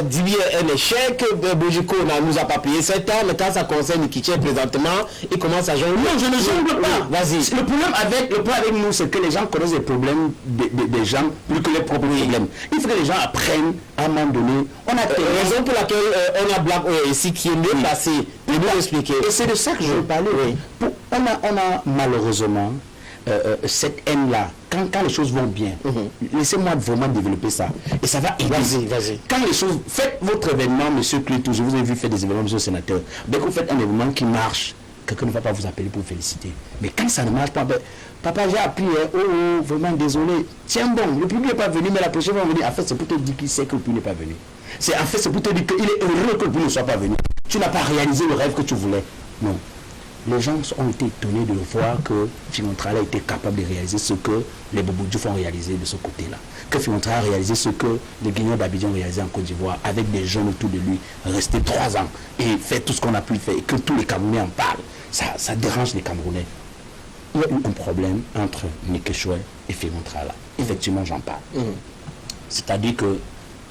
Dibi est un échec, Bojiko ne nous a pas payé 7 ans, mais quand ça concerne Nikiché présentement, il commence à jongler. Non, je ne jongle pas. Vas-y. Le problème avec nous, c'est que les gens connaissent les problèmes des gens plus que les propres problèmes. Il faut que les gens apprennent à un moment donné. On a raison pour laquelle on a Black ici qui est mieux placé pour nous expliquer. Et c'est de ça que je veux parler. On a malheureusement cette haine-là, quand les choses vont bien, laissez-moi vraiment développer ça. Et ça va aider. Vas-y. Quand les choses... Faites votre événement, monsieur Clétou, je vous ai vu faire des événements, monsieur le sénateur. Dès que vous faites un événement qui marche, quelqu'un ne va pas vous appeler pour vous féliciter. Mais quand ça ne marche pas, papa, j'ai appris, vraiment désolé. Tiens bon, le public n'est pas venu, mais la prochaine fois, on va venir. En fait, c'est pour te dire qu'il sait que le public n'est pas venu. C'est pour te dire qu'il est heureux que le public ne soit pas venu. Tu n'as pas réalisé le rêve que tu voulais. Non. Les gens ont été étonnés de voir que Fingontrala a été capable de réaliser ce que les Bobo Diouf ont réalisé de ce côté-là. Que Fingontrala a réalisé ce que les Guignons d'Abidjan ont réalisé en Côte d'Ivoire avec des jeunes autour de lui, rester 3 ans et faire tout ce qu'on a pu faire et que tous les Camerounais en parlent. Ça dérange les Camerounais. Il y a eu un problème entre Nikechoué et Fingontrala. Effectivement, j'en parle. C'est-à-dire que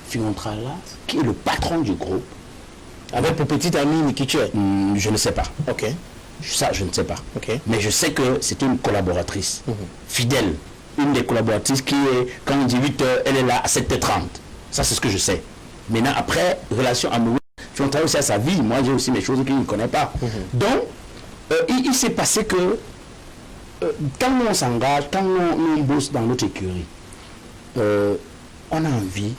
Fingontrala, qui est le patron du groupe, avec pour petit ami Nikechoué, je ne sais pas. Ok. Ça, je ne sais pas. Okay. Mais je sais que c'est une collaboratrice fidèle. Une des collaboratrices qui est, quand on dit 8h, elle est là à 7h30. Ça, c'est ce que je sais. Maintenant, après, relation amoureuse, Fingontrala aussi à sa vie. Moi, j'ai aussi mes choses qu'il ne connaît pas. Donc, il s'est passé que quand on s'engage, quand on bosse dans notre écurie, on a envie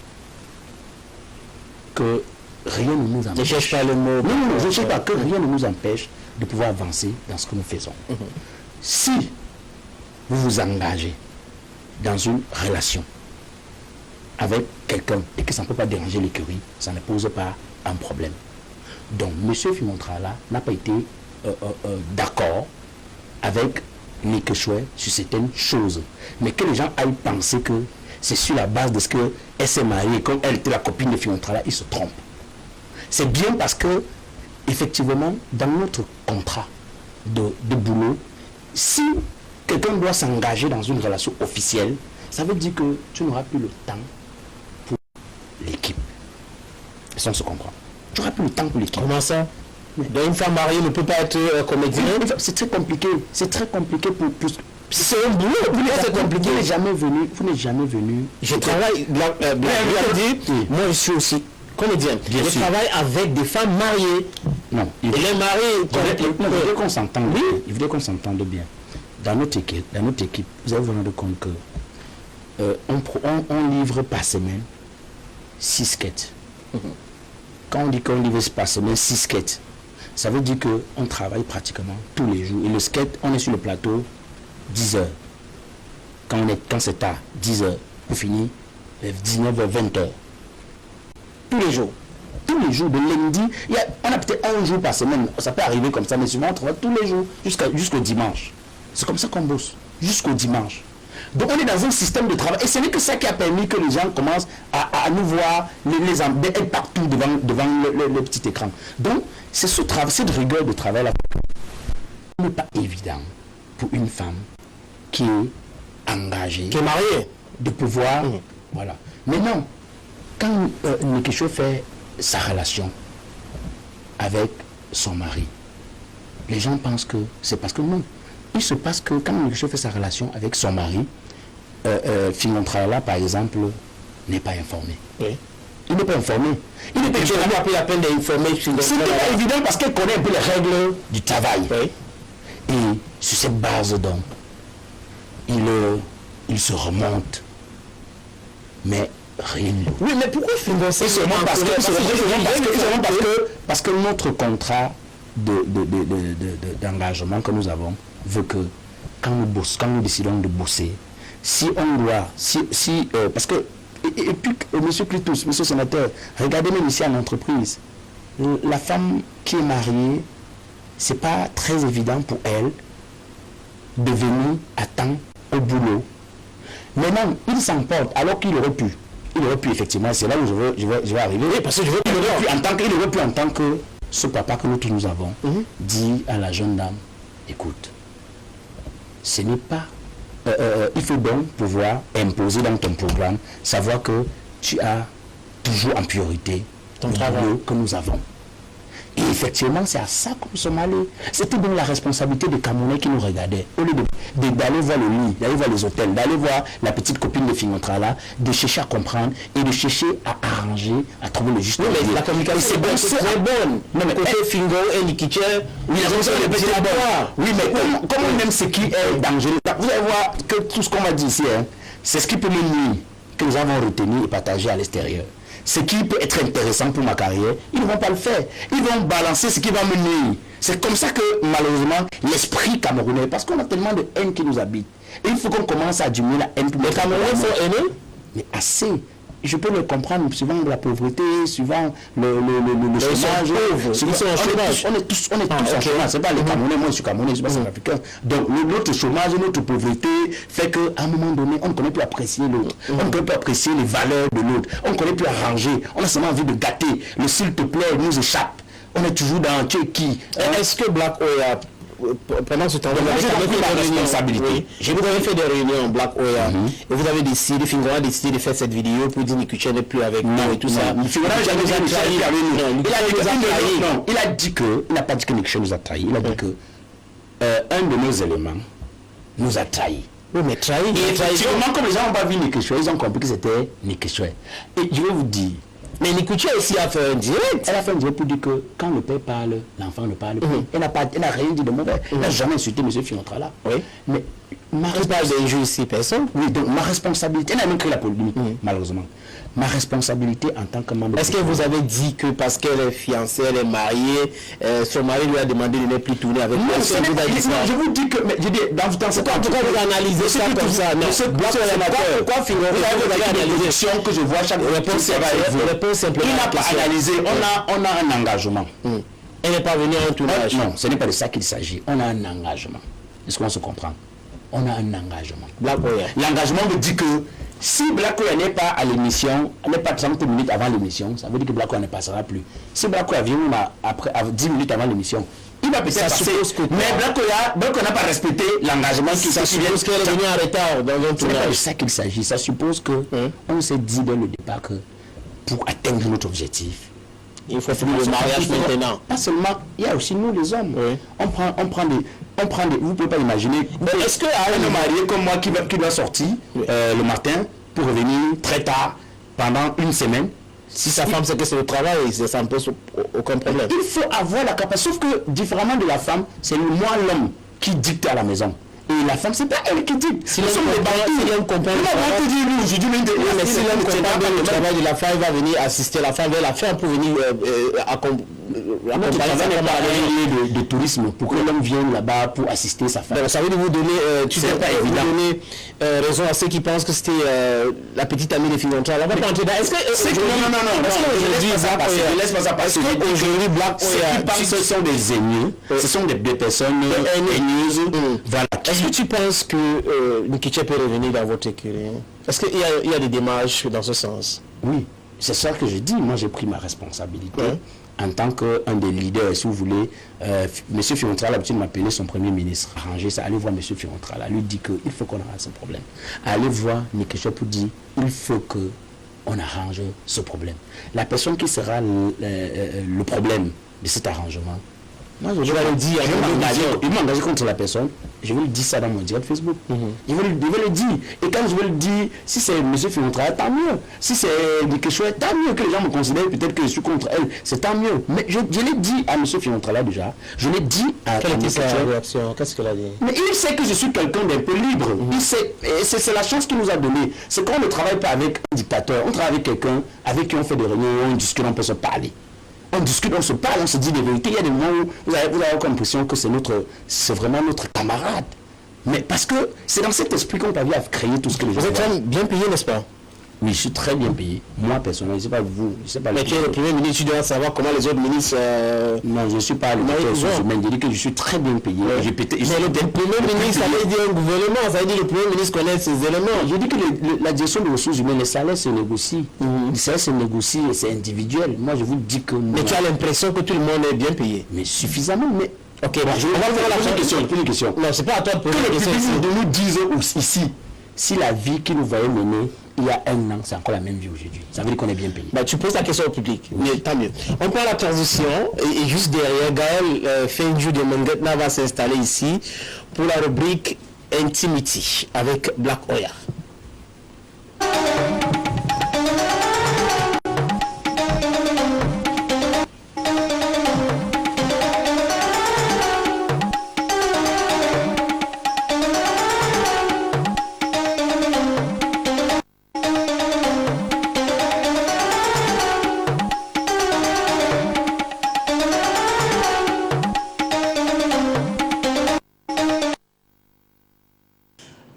que rien ne nous empêche. Ne cherche pas le mot. Non, je ne cherche pas que rien ne nous empêche de pouvoir avancer dans ce que nous faisons. Si vous vous engagez dans une relation avec quelqu'un et que ça ne peut pas déranger l'écurie, ça ne pose pas un problème. Donc, M. Fingontrala n'a pas été d'accord avec Nikechoué sur certaines choses. Mais que les gens aillent penser que c'est sur la base de ce qu'elle s'est mariée, comme elle était la copine de Fingontrala, ils se trompent. C'est bien parce que effectivement, dans notre contrat de boulot, si quelqu'un doit s'engager dans une relation officielle, ça veut dire que tu n'auras plus le temps pour l'équipe. Et ça, on se comprend. Tu n'auras plus le temps pour l'équipe. Comment ça? Donc une femme mariée ne peut pas être comédienne? C'est très compliqué. C'est très compliqué pour... C'est un boulot. C'est compliqué. Vous n'êtes jamais venu. Je travaille... Moi, je suis aussi comédienne. Je travaille avec des femmes mariées. Non. Et les mariés... Il voudrait qu'on s'entende. Oui. Il voudrait qu'on s'entende bien. Dans notre équipe, vous allez vous rendre compte que on livre par semaine 6 skates. Quand on dit qu'on livre par semaine 6 skates, ça veut dire qu'on travaille pratiquement tous les jours. Et le skate, on est sur le plateau 10 heures. Quand c'est tard, 10 heures. On finit 19h, 20h. Tous les jours. Tous les jours, de lundi, on a peut-être un jour par semaine. Ça peut arriver comme ça, mais souvent on travaille tous les jours, jusqu'au dimanche. C'est comme ça qu'on bosse, jusqu'au dimanche. Donc on est dans un système de travail. Et ce n'est que ça qui a permis que les gens commencent à nous voir, être partout devant le petit écran. Donc c'est cette rigueur de travail-là. Ce n'est pas évident pour une femme qui est engagée, qui est mariée, de pouvoir... Voilà. Mais non, quand Nikechoué fait sa relation avec son mari, les gens pensent que c'est parce que non. Il se passe que quand Nikechoué fait sa relation avec son mari, Fingontrala, par exemple, n'est pas informé. Oui. Il n'est pas informé. Il n'est pas informé. Après la peine d'informer Fingontrala. C'était pas évident parce qu'elle connaît un peu les règles du travail. Oui. Et sur cette base, donc, il se remonte. Mais rien. Oui, mais pourquoi financer seulement parce que notre contrat d'engagement que nous avons veut que quand nous décidons de bosser, si on doit, parce que, et puis, monsieur Clitus, monsieur le sénateur, regardez même ici en entreprise, la femme qui est mariée, c'est pas très évident pour elle de venir à temps au boulot. Maintenant, il s'emporte alors qu'il aurait pu. Il aurait pu effectivement, c'est là où je vais arriver. Oui, parce que il aurait pu en tant que ce papa que nous tous nous avons, dit à la jeune dame, écoute, ce n'est pas... il faut donc pouvoir imposer dans ton programme, savoir que tu as toujours en priorité ton travail que nous avons. Et effectivement, c'est à ça que nous sommes allés. C'était donc la responsabilité des Camerounais qui nous regardaient. Au lieu d'aller voir le lit, d'aller voir les hôtels, d'aller voir la petite copine de Fingontra là, de chercher à comprendre et de chercher à arranger, à trouver le juste milieu. Mais la communication, c'est très bonne. Non, mais côté Fingo et Nikiché, oui, mais comme on aime ce qui est dangereux, vous allez voir que tout ce qu'on va dire ici, c'est ce qui peut nous nuire, que nous avons retenu et partagé à l'extérieur. Ce qui peut être intéressant pour ma carrière, ils ne vont pas le faire. Ils vont balancer ce qui va me nuire. C'est comme ça que, malheureusement, l'esprit camerounais, parce qu'on a tellement de haine qui nous habite, et il faut qu'on commence à diminuer la haine. Les Camerounais sont haineux, mais assez. Je peux le comprendre, suivant la pauvreté, suivant le chômage. Ils sont au chômage. On est tous en chômage. Ce n'est pas les Camerounais, moi je suis Camerounais, je ne suis pas africain. Donc notre chômage, notre pauvreté fait qu'à un moment donné, on ne connaît plus apprécier l'autre. On ne connaît plus apprécier les valeurs de l'autre. On ne connaît plus arranger. On a seulement envie de gâter. Le s'il te plaît nous échappe. On est toujours dans tu es qui. Est-ce que Black Oya, pendant ce temps, vous avez fait la responsabilité. Je vous avais fait des réunions en Black Oya et vous avez décidé, Fingo a décidé de faire cette vidéo pour dire que Nikuché n'est plus avec nous et tout ça. Il a dit que, il n'a pas dit que Nikuché nous a trahis, il a dit que un de nos éléments nous a trahis. Oui, mais trahi. Et effectivement, comme les gens n'ont pas vu Nikuché, ils ont compris que c'était Nikuché. Et je vais vous dire, mais Nikuché aussi a fait un direct. Elle a fait un direct pour dire que quand le père parle, l'enfant ne parle plus. Elle n'a rien dit de mauvais. Elle n'a jamais insulté M. Fingontra là. Oui. Mais ma responsabilité ici, personne. Oui, donc ma responsabilité, elle a même créé la polémique, malheureusement. Ma responsabilité en tant que membre. Est-ce que vous avez dit que parce qu'elle est fiancée, elle est mariée, son mari lui a demandé de ne plus tourner avec elle? Je vous dis que, mais je dis, dans pourquoi vous analysez ça comme ça? Non, pourquoi Fingontra vous avez analysé que je vois chaque réponse? Il n'a pas analysé, on a un engagement. Elle n'est pas venue à un tournage. Non, ce n'est pas de ça qu'il s'agit. On a un engagement. Est-ce qu'on se comprend? On a un engagement. L'engagement me dit que si Black Oya n'est pas à l'émission, n'est pas 30 minutes avant l'émission, ça veut dire que Black Oya ne passera plus. Si Black Oya vient après, 10 minutes avant l'émission, il va peut-être passer. Mais Black Oya n'a pas respecté l'engagement qui ça suppose qu'elle est venue en retard dans un tournage. Ce n'est pas de ça qu'il s'agit. Ça suppose que on s'est dit dès le départ que pour atteindre notre objectif, il faut finir le mariage maintenant. Pas seulement, il y a aussi nous les hommes. On prend des, vous ne pouvez pas imaginer. Est-ce qu'un homme marié comme moi qui doit sortir le matin pour revenir très tard pendant une semaine, si sa femme sait que c'est le travail, ça ne pose aucun problème. Il faut avoir la capacité, sauf que différemment de la femme, c'est moi l'homme qui dicte à la maison. Et la femme, c'est pas elle qui dit. Si l'homme comprend le travail de la femme, il va venir assister la femme vers la fin pour venir accompagner de tourisme, pour que l'homme vienne là-bas pour assister sa femme. Ça veut dire vous donner, raison à ceux qui pensent que c'était la petite amie de Fingontra. On va pas entrer dans. Est-ce que non, laisse pas ça passer. Aujourd'hui, Black Oya, ce sont des haineux, ce sont des personnes haineuses. Voilà. Est-ce que tu penses que Nikuché peut revenir dans votre écurie? Est-ce qu'il y a des démarches dans ce sens? Oui, c'est ça que je dis. Moi, j'ai pris ma responsabilité en tant qu'un des leaders, si vous voulez. M. Fingontra a l'habitude de m'appeler son premier ministre. Arranger ça, allez voir M. Fingontra, lui dit qu'il faut qu'on arrange ce problème. Allez voir Nikuché pour dire il faut qu'on arrange ce problème. La personne qui sera le problème de cet arrangement, Moi, je vais le dire. Il m'a engagé contre la personne. Je vais le dire ça dans mon direct Facebook. Je vais le dire. Et quand je vais le dire, si c'est M. Fiontra, tant mieux. Si c'est quelque chose, tant mieux que les gens me considèrent peut-être que je suis contre elle. C'est tant mieux. Mais je l'ai dit à M. Fiontra là déjà. Je l'ai dit à quelle était sa réaction? Qu'est-ce qu'elle a dit? Mais il sait que je suis quelqu'un d'un peu libre. Il sait. C'est la chance qu'il nous a donnée. C'est qu'on ne travaille pas avec un dictateur. On travaille avec quelqu'un avec qui on fait des réunions, on discute, on peut se parler. On discute, on se parle, on se dit des vérités. Il y a des moments où vous avez l'impression que c'est vraiment notre camarade. Mais parce que c'est dans cet esprit qu'on parvient à créer tout ce que les gens... Vous êtes bien payé, n'est-ce pas? Oui, je suis très bien payé. Moi, personnellement, je ne sais pas vous. Je sais pas. Mais tu es le premier ministre, tu dois savoir comment les autres ministres... Non, je ne suis pas le ministre. Je dis que je suis très bien payé. Mais le premier ministre, ça veut dire un gouvernement. Ça veut dire que le premier ministre connaît ces éléments. Je dis que la gestion des ressources humaines, les salaires se négocient. Les salaires se négocient et c'est individuel. Moi, je vous dis que... Mais tu as l'impression que tout le monde est bien payé. Mais suffisamment, mais... Ok, bon, on va faire la question. Non, c'est pas à toi de poser la question. Que les nous disent ici, si la vie qu'ils nous voyaient mener il y a un an, c'est encore la même vie aujourd'hui. Ça veut dire qu'on est bien payé. Bah, tu poses la question au public, mais tant mieux. On prend la transition et juste derrière, Gaël Fenju de Mengetna va s'installer ici pour la rubrique Intimity avec Black Oya.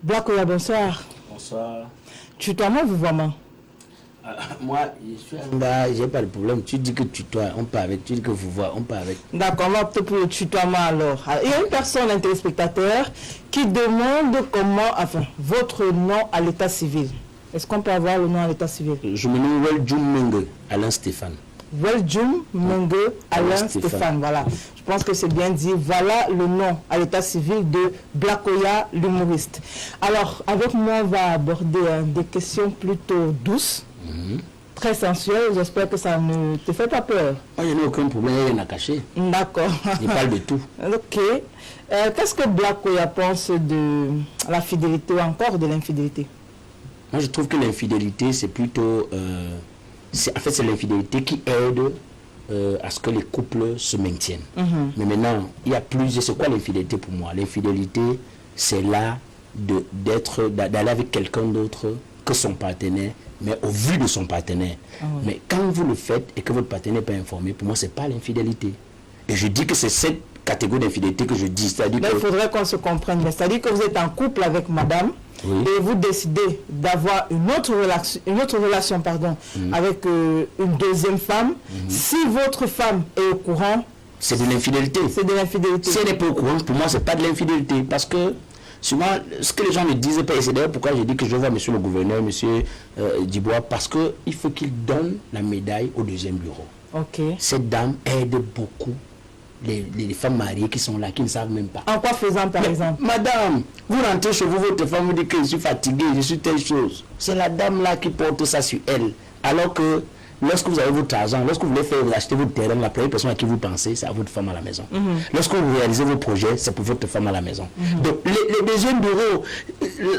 Black Oya, bonsoir. Bonsoir. Tutoiement, vous voyez moi, je suis un gars, j'ai pas de problème. Tu dis que tutoie, on part avec. Tu dis que vous voyez, on part avec. D'accord, on va opter pour le tutoiement alors. Il y a une personne, un téléspectateur, qui demande comment, enfin, votre nom à l'état civil. Est-ce qu'on peut avoir le nom à l'état civil? Je me nomme Weljum Menge, Alain Stéphane. Weljum Menge, Alain Stéphane, voilà. Je pense que c'est bien dit. Voilà le nom à l'état civil de Black Oya, l'humoriste. Alors, avec moi, on va aborder des questions plutôt douces, très sensuelles. J'espère que ça ne te fait pas peur. Moi, je n'ai aucun problème, il n'y a rien à cacher. D'accord. Il parle de tout. Ok. Qu'est-ce que Black Oya pense de la fidélité ou encore de l'infidélité? Moi, je trouve que l'infidélité, c'est plutôt... en fait, c'est l'infidélité qui aide à ce que les couples se maintiennent. Mais maintenant, il y a plusieurs... C'est quoi l'infidélité pour moi? L'infidélité, c'est là d'aller avec quelqu'un d'autre que son partenaire, mais au vu de son partenaire. Mais quand vous le faites et que votre partenaire n'est pas informé, pour moi, ce n'est pas l'infidélité. Et je dis que c'est cette catégorie d'infidélité que je dis. C'est-à-dire il faudrait qu'on se comprenne. C'est-à-dire que vous êtes en couple avec madame, et vous décidez d'avoir une autre relation avec une deuxième femme. Si votre femme est au courant, c'est de l'infidélité. C'est de l'infidélité. Si elle n'est pas au courant, pour moi, c'est pas de l'infidélité. Parce que souvent, ce que les gens me disent, et c'est d'ailleurs pourquoi j'ai dit que je vois monsieur le gouverneur, monsieur Dubois, parce qu'il faut qu'il donne la médaille au deuxième bureau. Cette dame aide beaucoup les femmes mariées qui sont là, qui ne savent même pas. En quoi faisant, par exemple? Madame, vous rentrez chez vous, votre femme vous dit que je suis fatigué, je suis telle chose. C'est la dame là qui porte ça sur elle. Alors que lorsque vous avez votre argent, lorsque vous voulez faire acheter votre terrain, la première personne à qui vous pensez, c'est à votre femme à la maison. Lorsque vous réalisez vos projets, c'est pour votre femme à la maison. Donc, le deuxième bureau,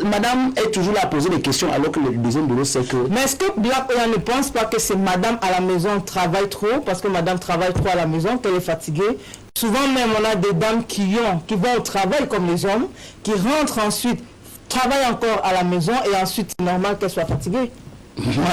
madame est toujours là à poser des questions, alors que le deuxième bureau, c'est que... Mais est-ce que Black Oya ne pense pas que c'est madame à la maison travaille trop, parce que madame travaille trop à la maison, qu'elle est fatiguée? Souvent même, on a des dames qui vont au travail comme les hommes, qui rentrent ensuite, travaillent encore à la maison, et ensuite, c'est normal qu'elle soit fatiguée. Moi,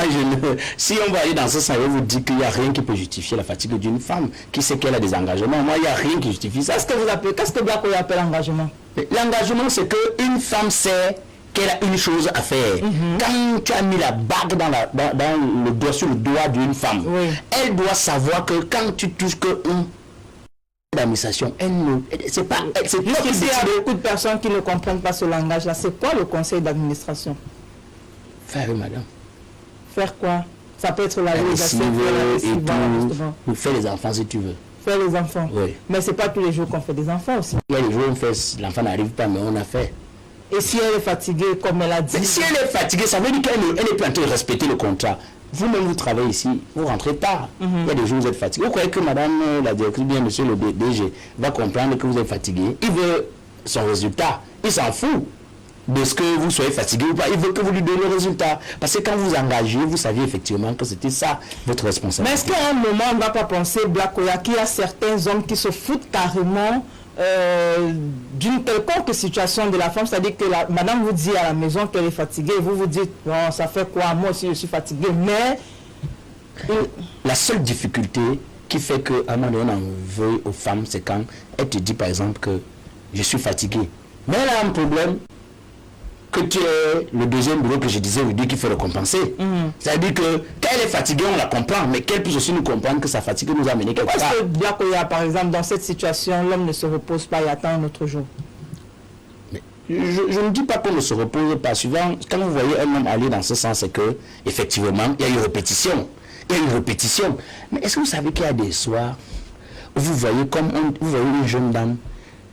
si on va aller dans ce sens, je vous dis qu'il n'y a rien qui peut justifier la fatigue d'une femme qui sait qu'elle a des engagements. Moi, il n'y a rien qui justifie ça. Qu'est-ce que Black Oya appelle engagement? L'engagement, c'est qu'une femme sait qu'elle a une chose à faire. Quand tu as mis la bague dans le doigt, sur le doigt d'une femme, elle doit savoir que quand tu touches que l'administration, c'est pas... Il y a beaucoup de personnes qui ne comprennent pas ce langage-là. C'est quoi le conseil d'administration? Faire, madame. Faire quoi? Ça peut être la réalisation ou faire les enfants si tu veux. Faire les enfants? Oui. Mais c'est pas tous les jours qu'on fait des enfants aussi. Il y a des jours où on fait, l'enfant n'arrive pas, mais on a fait. Et si elle est fatiguée, comme elle a dit... Mais si elle est fatiguée, ça veut dire qu'elle n'est pas en train de respecter le contrat. Vous-même, vous travaillez ici, vous rentrez tard. Il y a des jours où vous êtes fatigué. Vous croyez que madame la directrice, bien monsieur le DG, va comprendre que vous êtes fatigué. Il veut son résultat. Il s'en fout de ce que vous soyez fatigué ou pas. Il veut que vous lui donniez le résultat. Parce que quand vous engagez, vous saviez effectivement que c'était ça votre responsabilité. Mais est-ce qu'à un moment, on ne va pas penser, Black Oya, qu'il y a certains hommes qui se foutent carrément d'une quelconque situation de la femme, c'est-à-dire que madame vous dit à la maison qu'elle est fatiguée, et vous vous dites, bon, ça fait quoi, moi aussi je suis fatiguée, mais... La seule difficulté qui fait qu'à un moment donné on en veut aux femmes, c'est quand elle te dit par exemple que je suis fatiguée. Mais elle a un problème que tu es le deuxième boulot que je disais aujourd'hui qu'il faut le compenser. C'est-à-dire que quand elle est fatiguée, on la comprend, mais qu'elle puisse aussi nous comprendre que sa fatigue nous a amené quelque part. Est-ce que Black Oya, par exemple, dans cette situation, l'homme ne se repose pas et attend un autre jour? Mais je ne dis pas qu'on ne se repose pas. Souvent, quand vous voyez un homme aller dans ce sens, c'est que effectivement, il y a une répétition. Il y a une répétition. Mais est-ce que vous savez qu'il y a des soirs où vous voyez vous voyez une jeune dame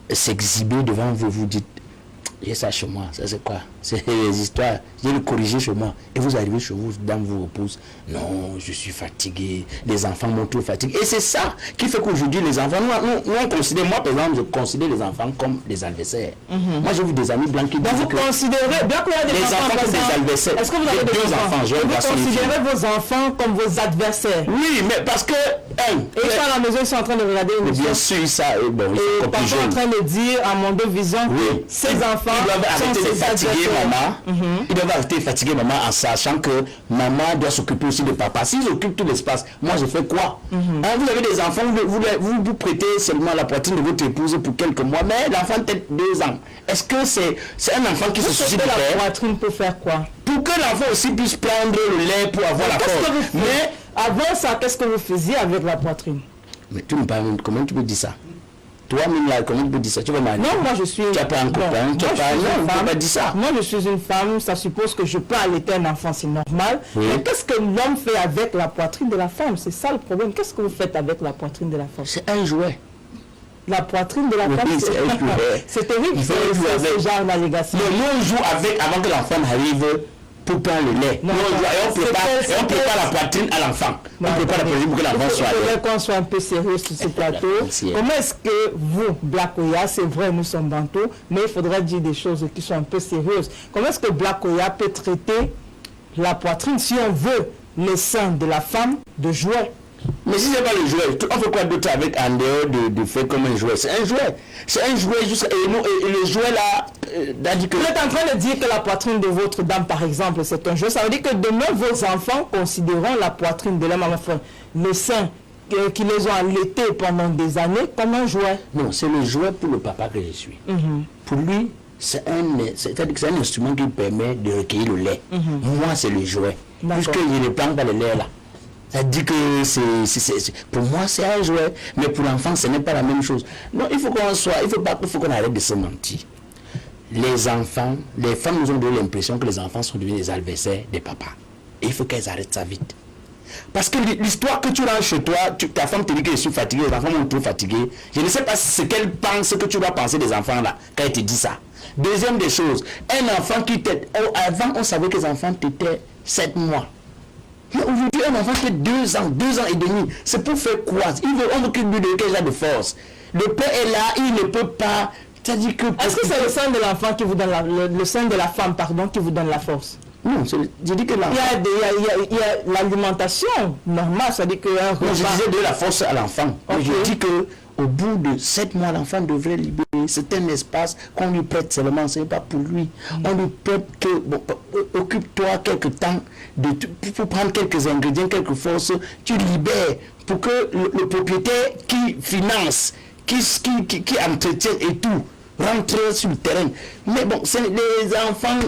s'exhiber devant vous, vous dites, j'ai ça chez moi, ça c'est quoi? C'est les histoires, j'ai le corrigé chez moi. Et vous arrivez chez vous, dame vous repose, non, je suis fatigué, les enfants m'ont tout fatigué. Et c'est ça qui fait qu'aujourd'hui les enfants, nous on considère, moi par exemple, je considère les enfants comme des adversaires. Moi j'ai vu des amis blancs qui disent vous considérez bien qu'il y a des enfants comme des adversaires. Est-ce que vous avez des enfants? Vous considérez vos enfants comme vos adversaires? Oui, mais parce que... et ils sont à la maison, ils sont en train de regarder une émission. Bien sûr, ça, bon, ils sont parfois en train de dire à mon deux vision que ces enfants ils doivent arrêter de fatiguer maman. Ils doivent arrêter de fatiguer maman en sachant que maman doit s'occuper aussi de papa. S'ils occupent tout l'espace, moi je fais quoi? Vous avez des enfants, vous prêtez seulement la poitrine de votre épouse pour quelques mois, mais l'enfant a peut-être 2 ans. Est-ce que c'est un enfant qui se soucie de la poitrine pour faire quoi? Pour que l'enfant aussi puisse prendre le lait pour avoir la force. Mais avant ça, qu'est-ce que vous faisiez avec la poitrine? Mais tu me parles, comment tu peux dire ça? Toi-même là, comment tu peux dire ça? Tu vas m'arrêter. Non, moi je suis... Tu n'as pas un copain, tu n'as pas... Non, on ne peut pas dire ça. Moi je suis une femme, ça suppose que je peux allaiter un enfant, c'est normal. Oui. Mais qu'est-ce que l'homme fait avec la poitrine de la femme? C'est ça le problème. Qu'est-ce que vous faites avec la poitrine de la femme? C'est un jouet. La poitrine de la femme, c'est terrible, ce genre d'allégation. Mais nous on joue avec avant que l'enfant arrive pour prendre le lait. Non, on prépare la poitrine à l'enfant. On prépare la poitrine pour que l'enfant soit là. Il faudrait qu'on soit un peu sérieux sur ce plateau. Comment est-ce que vous, Black Oya, c'est vrai, nous sommes bantous, mais il faudrait dire des choses qui sont un peu sérieuses. Comment est-ce que Black Oya peut traiter la poitrine si on veut les seins de la femme de jouet? Mais si c'est pas le jouet, on fait quoi d'autre avec en dehors de faire comme un jouet? C'est un jouet. C'est un jouet juste. Et le jouet là, vous êtes en train de dire que la poitrine de votre dame, par exemple, c'est un jouet. Ça veut dire que demain, vos enfants considéreront la poitrine de l'homme, enfin, les seins qui les ont allaités pendant des années comme un jouet. Non, c'est le jouet pour le papa que je suis. Pour lui, c'est-à-dire que c'est un instrument qui permet de recueillir le lait. Moi, c'est le jouet. Puisque je ne prends pas le lait là. Ça dit que pour moi c'est un jouet, mais pour l'enfant ce n'est pas la même chose. Non, il faut qu'on arrête de se mentir. Les enfants, les femmes nous ont donné l'impression que les enfants sont devenus des adversaires des papas. Et il faut qu'elles arrêtent ça vite. Parce que l'histoire que tu rentres chez toi, ta femme te dit que je suis fatigué, les enfants m'ont trop fatigué. Je ne sais pas ce qu'elle pense que tu dois penser des enfants là, quand elle te dit ça. Deuxième des choses, un enfant qui t'aide, avant on savait que les enfants t'étaient 7 mois. Mais aujourd'hui, un enfant qui a 2 ans, 2 ans et demi, c'est pour faire quoi? On veut qu'il lui donne quel genre de force? Le père est là, il ne peut pas. C'est-à-dire que... Est-ce que c'est le sein de l'enfant qui vous donne le sein de la femme, pardon, qui vous donne la force? Non, je dis que l'enfant... Il y a l'alimentation normale, c'est-à-dire que... Non, je disais de la force à l'enfant. Okay. Je dis que au bout de 7 mois, l'enfant devrait libérer. C'est un espace qu'on lui prête seulement, ce n'est pas pour lui. On lui prête que, bon, occupe-toi quelque temps, pour prendre quelques ingrédients, quelques forces, tu libères pour que le propriétaire qui finance, qui entretient et tout, rentre sur le terrain. Mais bon, les enfants...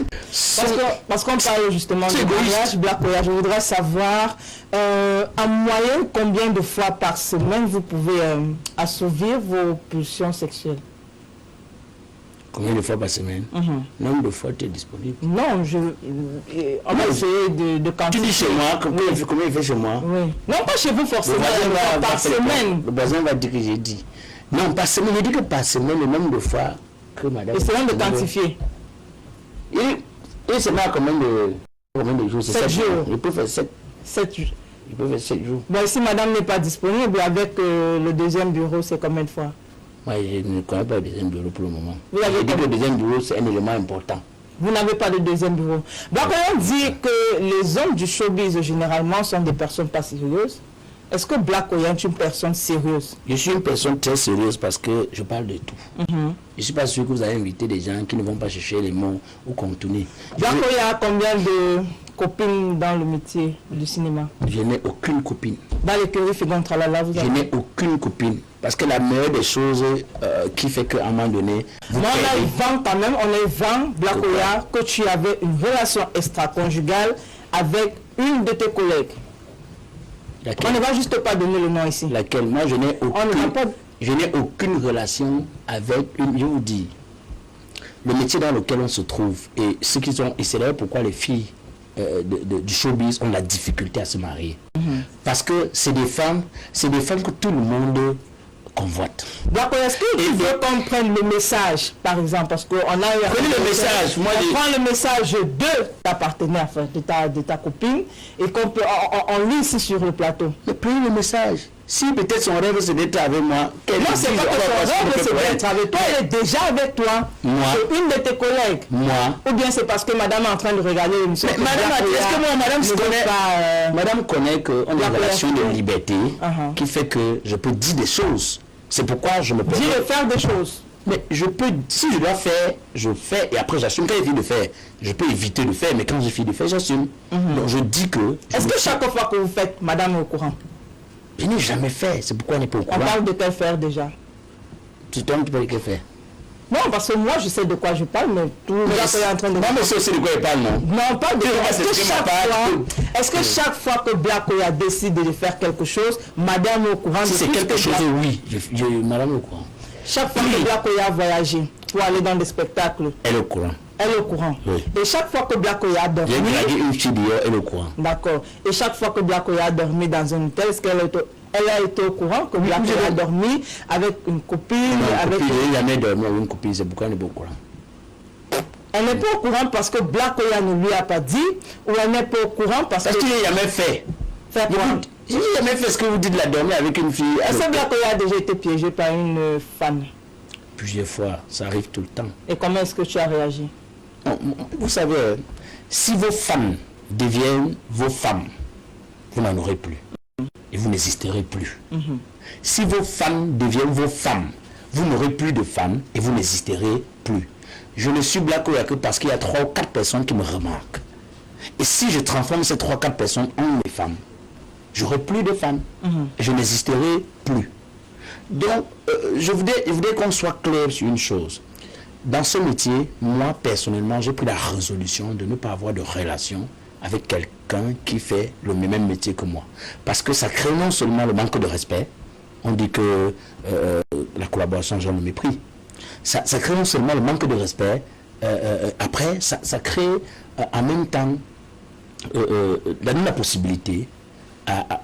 Parce qu'on parle justement de mariage, Black Oya, je voudrais savoir, en moyenne, combien de fois par semaine vous pouvez assouvir vos pulsions sexuelles? Combien de fois par semaine? Nombre de fois tu es disponible? Non, on va essayer de quantifier. Tu dis chez moi, combien il fait chez moi? Oui. Non, pas chez vous forcément, par semaine. Le voisin va dire que j'ai dit. Non, par semaine, je dis que par semaine, le nombre de fois que madame... Essayons de quantifier. Et c'est là combien de jours? 7 jours. Il peut faire 7. 7 jours. Il peut faire 7 jours. Bon, si madame n'est pas disponible, avec le deuxième bureau, c'est combien de fois? Moi, je ne connais pas le deuxième bureau pour le moment. Vous avez Je dis que le deuxième bureau, c'est un élément important. Vous n'avez pas de deuxième bureau. Donc, on dit que les hommes du showbiz, généralement, sont des personnes pas sérieuses. Est-ce que Black Oya est une personne sérieuse? Je suis une personne très sérieuse parce que je parle de tout. Je ne suis pas sûr que vous allez inviter des gens qui ne vont pas chercher les mots ou contourner. Black Oya a combien de copines dans le métier du cinéma? Je n'ai aucune copine. Dans l'écurie Figon Tralala, vous Je avez... n'ai aucune copine. Parce que la meilleure des choses qui fait qu'à un moment donné... Mais on a eu vent quand même, on a eu vent, Black Oya, que tu avais une relation extra-conjugale avec une de tes collègues. Laquelle? On ne va juste pas donner le nom ici. Laquelle? Moi, je n'ai On ne va aucune, pas... je n'ai aucune relation avec une... Je vous dis, le métier dans lequel on se trouve, et ceux qui sont... Et c'est d'ailleurs pourquoi les filles du showbiz ont la difficulté à se marier. Parce que c'est des femmes que tout le monde convoite. Donc, est-ce que tu veux qu'on prenne le message, par exemple, parce qu'on a... Prenez le message. Moi, on prend le message de ta partenaire, enfin, de ta copine, et qu'on peut... On lit ici sur le plateau. Mais prenez le message. Si peut-être son rêve c'est d'être avec moi... Non, c'est pas que son rêve c'est d'être avec toi, elle est déjà avec toi. Moi. C'est une de tes collègues. Moi. Ou bien c'est parce que madame est en train de regarder l'émission. Madame, est-ce que moi, madame se connaît... Madame connaît qu'on a une relation de liberté qui fait que je peux dire des choses. C'est pourquoi je me permets... Dis de faire des choses. Mais je peux, si je dois faire, je fais et après j'assume. Quand j'ai fini de faire, je peux éviter de faire, mais quand j'ai fini de faire, j'assume. Donc je dis que... Est-ce que chaque fois que vous faites, madame est au courant? Je n'ai jamais fait, c'est pourquoi on n'est pas au courant. On parle de quel faire déjà? Tu t'en tu peux que faire. Non, parce que moi je sais de quoi je parle, mais tout le monde est en train de... Non, mais c'est aussi de quoi il parle, non? Non, on parle de... Est-ce que que chaque fois que Black Oya décide de faire quelque chose, madame est au courant? Si c'est quelque chose, oui, madame est au courant. Chaque fois que Black Oya a voyagé pour aller dans des spectacles, elle est au courant. Elle est au courant. Oui. Et chaque fois que Black Oya a dormi... J'ai dragué une fille d'hier, elle est au courant. D'accord. Et chaque fois que Black Oya a dormi dans un hôtel, est-ce qu'elle a été au courant que Black Oya a dormi avec une copine? Je n'ai jamais dormi avec une copine, c'est pourquoi elle n'est pas au courant. Elle n'est pas au courant parce que Black Oya ne lui a pas dit, ou elle n'est pas au courant parce que... qu'il n'a jamais fait. Faire quoi? Je n'ai jamais fait ce que vous dites de la dormir avec une fille. Est-ce que Black Oya a déjà été piégé par une femme? Plusieurs fois, ça arrive tout le temps. Et comment est-ce que tu as réagi? Vous savez, si vos femmes deviennent vos femmes, vous n'en aurez plus. Et vous n'existerez plus. Si vos femmes deviennent vos femmes, vous n'aurez plus de femmes et vous n'existerez plus. Je ne suis Black Oya que parce qu'il y a 3 ou 4 personnes qui me remarquent. Et si je transforme ces 3 ou 4 personnes en mes femmes, j'aurai plus de femmes. Et je n'existerai plus. Donc, je voudrais qu'on soit clair sur une chose. Dans ce métier, moi, personnellement, j'ai pris la résolution de ne pas avoir de relation avec quelqu'un qui fait le même métier que moi. Parce que ça crée non seulement le manque de respect, on dit que la collaboration genre le mépris. Ça crée non seulement le manque de respect, après, ça crée en même temps donner la possibilité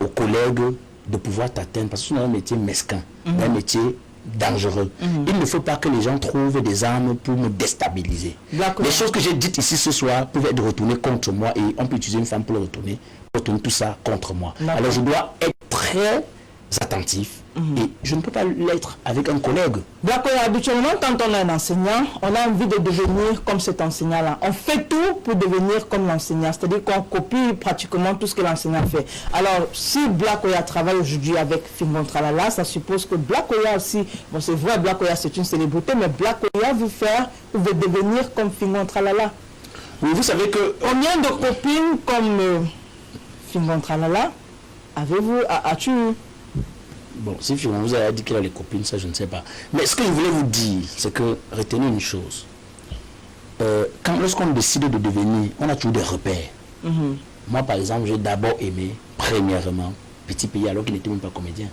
aux collègues de pouvoir t'atteindre, parce que c'est un métier mesquin, un métier dangereux. Il ne faut pas que les gens trouvent des armes pour me déstabiliser. Les choses que j'ai dites ici ce soir peuvent être retournées contre moi et on peut utiliser une femme pour retourner tout ça contre moi. Alors je dois être très attentif et je ne peux pas l'être avec un collègue. D'accord, habituellement quand on est un enseignant, on a envie de devenir comme cet enseignant-là. On fait tout pour devenir comme l'enseignant, c'est-à-dire qu'on copie pratiquement tout ce que l'enseignant fait. Alors si Black Oya travaille aujourd'hui avec Figon Tralala, ça suppose que Black Oya aussi, bon c'est vrai, Black Oya c'est une célébrité, mais Black Oya veut devenir comme Figon Tralala. Oui, vous savez que... Combien de copines comme Figon Tralala as-tu eu? Bon, si vous avez dit qu'il a les copines, ça je ne sais pas. Mais ce que je voulais vous dire, c'est que retenez une chose. Lorsqu'on décide de devenir, on a toujours des repères. Moi, par exemple, j'ai d'abord aimé, premièrement, Petit Pays, alors qu'il n'était même pas comédien.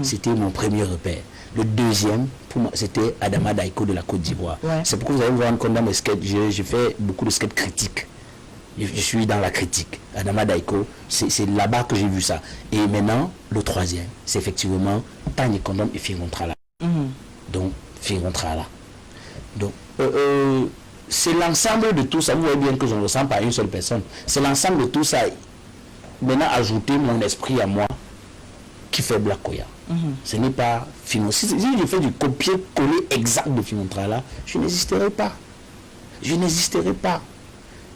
C'était mon premier repère. Le deuxième, pour moi, c'était Adama Daiko de la Côte d'Ivoire. C'est pourquoi vous allez voir dans mes sketchs, j'ai fait beaucoup de sketchs critiques. Je suis dans la critique. Adama Daiko, c'est là-bas que j'ai vu ça. Et maintenant, le troisième, c'est effectivement Tani Kondom et Figon Tralala. Donc, Figon Tralala. Donc, c'est l'ensemble de tout ça. Vous voyez bien que je ne ressens pas une seule personne. C'est l'ensemble de tout ça. maintenant ajouter mon esprit à moi qui fait Blakoya. Ce n'est pas Finon. Si je fais du copier-coller exact de Finontra, je n'existerai pas. Je n'existerai pas.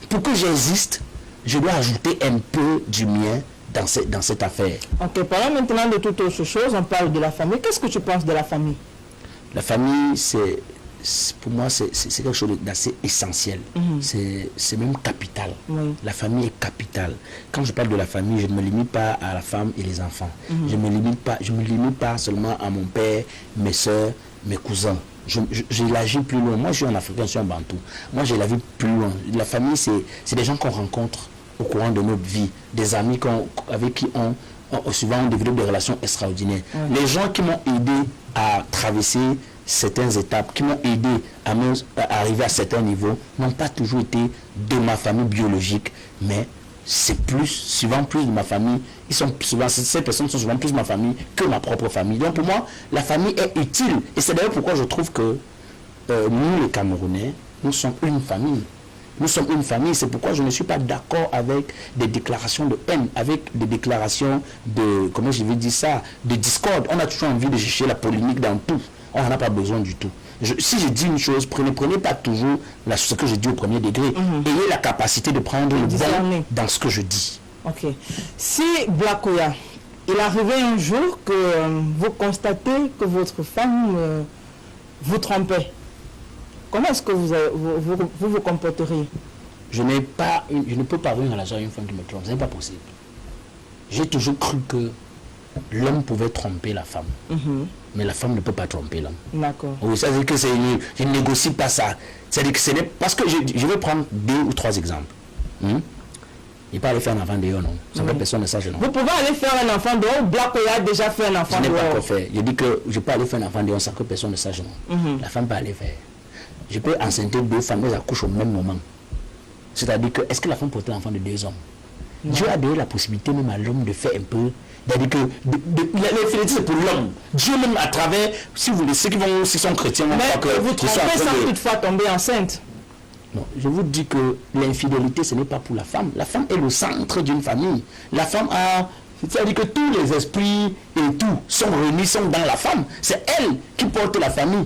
Pour que j'existe, je dois ajouter un peu du mien dans cette affaire. Ok, parlons maintenant de toute autre chose. On parle de la famille. Qu'est-ce que tu penses de la famille? La famille, pour moi, c'est quelque chose d'assez essentiel. C'est même capital. Oui. La famille est capitale. Quand je parle de la famille, je ne me limite pas à la femme et les enfants. Je me limite pas seulement à mon père, mes soeurs, mes cousins. J'élargis plus loin. Moi, je suis un Africain, je suis un Bantou. Moi, j'ai la vie plus loin. La famille, c'est des gens qu'on rencontre au courant de notre vie, des amis avec qui souvent on développe des relations extraordinaires. Les gens qui m'ont aidé à traverser certaines étapes, qui m'ont aidé à arriver à certains niveaux, n'ont pas toujours été de ma famille biologique, mais c'est souvent plus de ma famille. Ces personnes sont souvent plus ma famille que ma propre famille. Donc pour moi, la famille est utile. Et c'est d'ailleurs pourquoi je trouve que nous, les Camerounais, nous sommes une famille. Nous sommes une famille, c'est pourquoi je ne suis pas d'accord avec des déclarations de haine, avec des déclarations de, comment je vais dire ça, de discorde. On a toujours envie de chercher la polémique dans tout. On n'en a pas besoin du tout. Si je dis une chose, prenez pas toujours ce que je dis au premier degré. Ayez la capacité de prendre le bon dans ce que je dis. Ok. Si Blakoya, il arrivait un jour que vous constatez que votre femme vous trompait, comment est-ce que vous comporteriez? Je ne peux pas avoir une relation avec une femme qui me trompe. Ce n'est pas possible. J'ai toujours cru que l'homme pouvait tromper la femme. Mais la femme ne peut pas tromper l'homme. D'accord. Oui, ça veut dire que je ne négocie pas ça. C'est-à-dire que ce n'est parce que je vais prendre 2 ou 3 exemples. Il ne peut pas aller faire un enfant dehors, non. Sans que personne ne sache, non. Vous pouvez aller faire un enfant dehors ou Blakoya a déjà fait un enfant dehors? Je n'ai pas encore fait. Je dis que je peux aller faire un enfant dehors sans que personne ne sache, non. La femme peut aller faire. Je peux enceinter 2 femmes, elles accouchent au même moment. C'est-à-dire que, est-ce que la femme porte l'enfant de 2 hommes? Dieu a donné la possibilité même à l'homme de faire un peu. C'est-à-dire que l'infidélité c'est pour l'homme. Dieu même à travers, si vous voulez, ceux qui sont chrétiens, mais vous trompez sans toutefois tomber enceinte. Non, je vous dis que l'infidélité ce n'est pas pour la femme. La femme est le centre d'une famille. La femme a, c'est-à-dire que tous les esprits et tout sont réunis, sont dans la femme. C'est elle qui porte la famille.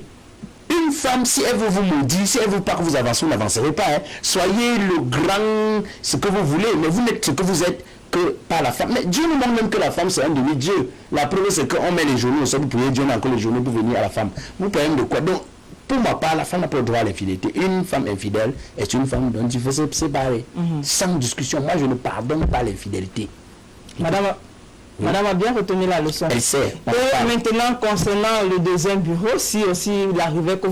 Une femme, si elle veut vous maudire, si elle veut pas que vous avancez, vous n'avancerez pas. Soyez le grand, ce que vous voulez, mais vous n'êtes ce que vous êtes que par la femme. Mais Dieu nous montre même que la femme, c'est un demi-dieu. La preuve, c'est qu'on met les genoux au sol, vous pouvez Dieu n'a encore les genoux pour venir à la femme. Vous parlez de quoi? Donc, pour ma part, la femme n'a pas le droit à l'infidélité. Une femme infidèle est une femme dont il faut se séparer. Sans discussion. Moi, je ne pardonne pas l'infidélité. Madame a bien retenu la leçon. Elle sait. Et maintenant, concernant le deuxième bureau, si aussi il arrivait que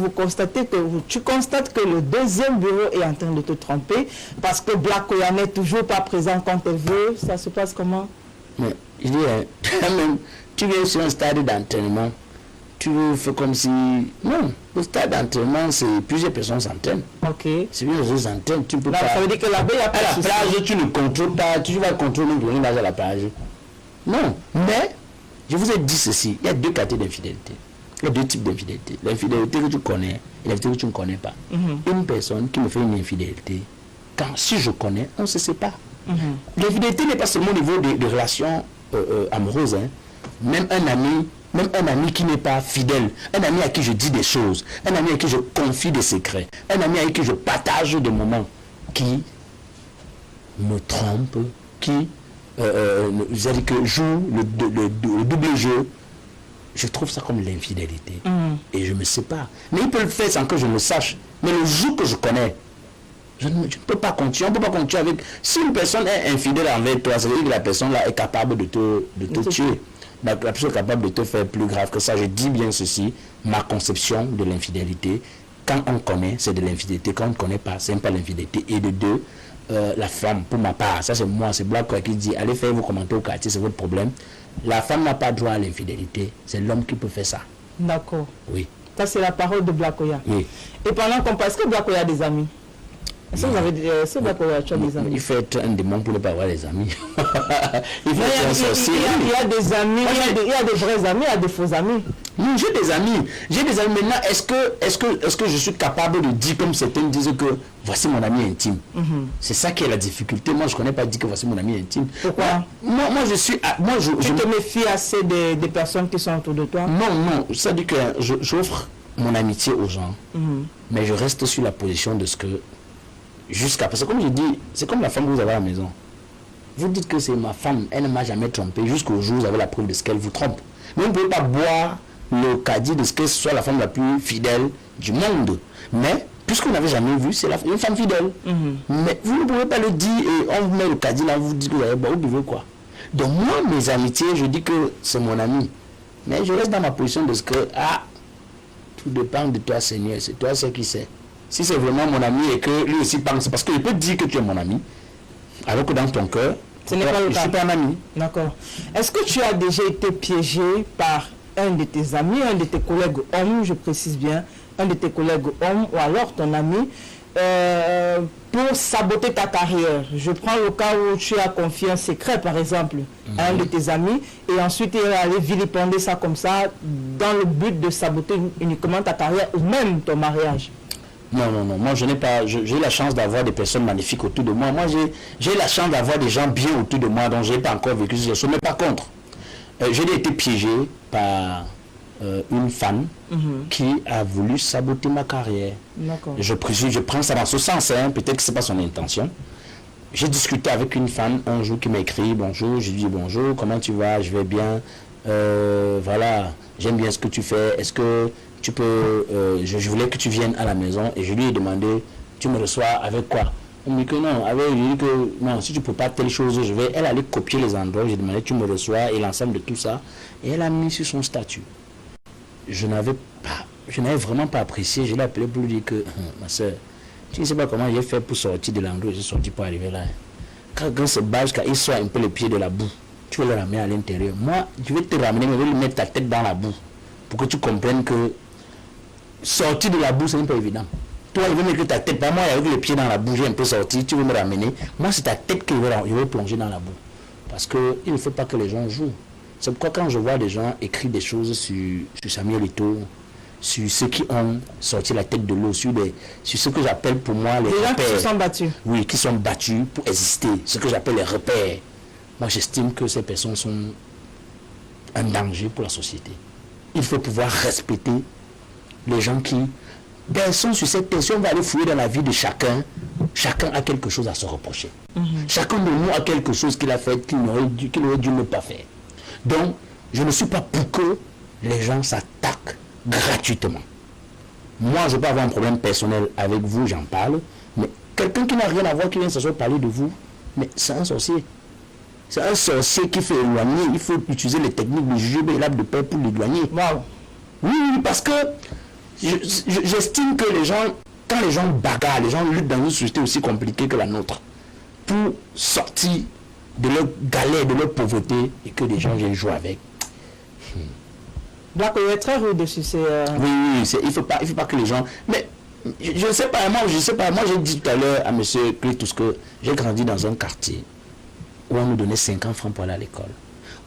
tu constates que le deuxième bureau est en train de te tromper, parce que Blakoya n'est toujours pas présent quand elle veut, ça se passe comment? Mais, je dis, tu viens sur un stade d'entraînement, tu fais comme si... Non, le stade d'entraînement, c'est plusieurs personnes s'entraînent. Ok. C'est bien les s'entraînent, tu peux là, pas... Ça veut dire que là-bas, il n'y a pas à la plage, tu ne contrôles pas, tu vas contrôler le nage à la plage. Non, mais je vous ai dit ceci, il y a 2 catégories d'infidélité. Il y a 2 types d'infidélité. L'infidélité que tu connais et l'infidélité que tu ne connais pas. Une personne qui me fait une infidélité, si je connais, on se sépare. L'infidélité n'est pas seulement au niveau de relations amoureuses. Même un ami qui n'est pas fidèle, un ami à qui je dis des choses, un ami à qui je confie des secrets, un ami avec qui je partage des moments, qui me trompe, qui... c'est-à-dire que joue le double jeu, je trouve ça comme l'infidélité. Et je me sépare. Mais il peut le faire sans que je le sache. Mais le jour que je connais, je ne peux pas continuer. On ne peut pas continuer avec... Si une personne est infidèle envers toi, c'est-à-dire que la personne là est capable de te tuer. La personne est capable de te faire plus grave que ça. Je dis bien ceci, ma conception de l'infidélité. Quand on connaît, c'est de l'infidélité. Quand on ne connaît pas, c'est pas l'infidélité. Et de 2, la femme, pour ma part, ça c'est moi, c'est Blakoya qui dit, allez faire vos commentaires au quartier, c'est votre problème. La femme n'a pas droit à l'infidélité, c'est l'homme qui peut faire ça. D'accord. Oui. Ça c'est la parole de Blakoya. Oui. Et pendant qu'on parle, est-ce que Blakoya a des amis? Est-ce que vous avez c'est Blakoya, tu as des amis? Il faut être un démon pour ne pas avoir des amis. Il faut Mais être un sorcier. il y a des amis, il y a des vrais amis, il y a des faux amis. Non, j'ai des amis. J'ai des amis. Maintenant, est-ce que je suis capable de dire, comme certains disent, que voici mon ami intime? C'est ça qui est la difficulté. Moi, je ne connais pas dire que voici mon ami intime. Pourquoi? Moi, je suis... Moi, Tu te méfies assez des personnes qui sont autour de toi? Non. Ça dit que j'offre mon amitié aux gens, mais je reste sur la position de ce que... Jusqu'à... Parce que comme je dis, c'est comme la femme que vous avez à la maison. Vous dites que c'est ma femme, elle ne m'a jamais trompé, jusqu'au jour où vous avez la preuve de ce qu'elle vous trompe. Mais vous ne pouvez pas boire le caddie de ce que ce soit la femme la plus fidèle du monde. Mais, puisque vous n'avez jamais vu, c'est une femme fidèle. Mais vous ne pouvez pas le dire et on vous met le caddie là, vous dites que vous avez vous buvez quoi. Donc moi, mes amitiés, je dis que c'est mon ami. Mais je reste dans ma position de ce que, tout dépend de toi, Seigneur, c'est toi seul qui sais. Si c'est vraiment mon ami et que lui aussi pense, parce qu'il peut dire que tu es mon ami, alors que dans ton cœur, ce n'est pas le cas. Je suis pas un ami. D'accord. Est-ce que tu as déjà été piégé par un de tes amis, un de tes collègues hommes, je précise bien, un de tes collègues hommes ou alors ton ami, pour saboter ta carrière? Je prends le cas où tu as confié un secret, par exemple, à un de tes amis, et ensuite il est allé vilipender ça comme ça, dans le but de saboter uniquement ta carrière ou même ton mariage. Non. Moi, je n'ai pas... J'ai la chance d'avoir des personnes magnifiques autour de moi. Moi, j'ai la chance d'avoir des gens bien autour de moi, donc je n'ai pas encore vécu ce chose. Mais par contre, j'ai été piégé par une femme qui a voulu saboter ma carrière. Je prends ça dans ce sens, hein. Peut-être que ce n'est pas son intention. J'ai discuté avec une femme un jour qui m'a écrit « Bonjour », j'ai dit « Bonjour, comment tu vas? Je vais bien. Voilà, j'aime bien ce que tu fais. Est-ce que tu peux... je voulais que tu viennes à la maison. » Et je lui ai demandé « Tu me reçois avec quoi ?» Elle m'a dit que non. Je lui ai dit que non, si tu ne peux pas telle chose, elle allait copier les endroits. J'ai demandé « Tu me reçois » et l'ensemble de tout ça. Et elle a mis sur son statut. Je n'avais vraiment pas apprécié. Je l'ai appelé pour lui dire que ma soeur, tu ne sais pas comment j'ai fait pour sortir de l'endroit. Je suis sorti pour arriver là. Quand ce badge, quand il soit un peu le pied de la boue, tu veux le ramener à l'intérieur. Moi, je vais te ramener, mais je vais lui mettre ta tête dans la boue pour que tu comprennes que sortir de la boue, ce n'est pas évident. Toi, il veut mettre ta tête, pas moi, avec le pied dans la boue, j'ai un peu sorti, tu veux me ramener. Moi, c'est ta tête que je vais plonger dans la boue. Parce qu'il ne faut pas que les gens jouent. C'est pourquoi quand je vois des gens écrire des choses sur Samuel Eto'o, sur ceux qui ont sorti la tête de l'eau, sur ce que j'appelle pour moi les repères. Gens qui se sont battus. Oui, qui sont battus pour exister, ce que j'appelle les repères. Moi, j'estime que ces personnes sont un danger pour la société. Il faut pouvoir respecter les gens qui sont sur cette tension. On va aller fouiller dans la vie de chacun. Chacun a quelque chose à se reprocher. Chacun de nous a quelque chose qu'il a fait qu'il aurait dû ne pas faire. Donc, je ne suis pas pour que les gens s'attaquent gratuitement. Moi, je peux avoir un problème personnel avec vous, j'en parle, mais quelqu'un qui n'a rien à voir, qui vient s'asseoir parler de vous, mais c'est un sorcier. C'est un sorcier qui fait éloigner. Il faut utiliser les techniques de juger et l'arbre de paix pour l'éloigner. Wow. Oui, parce que j'estime que les gens, quand les gens bagarrent, les gens luttent dans une société aussi compliquée que la nôtre, pour sortir de leur galère, de leur pauvreté, et que les gens viennent jouer avec. Donc, il est très rude sur ces... Oui, il faut pas que les gens... Mais je ne sais pas, moi j'ai dit tout à l'heure à M. Clétus que j'ai grandi dans un quartier où on nous donnait 50 francs pour aller à l'école,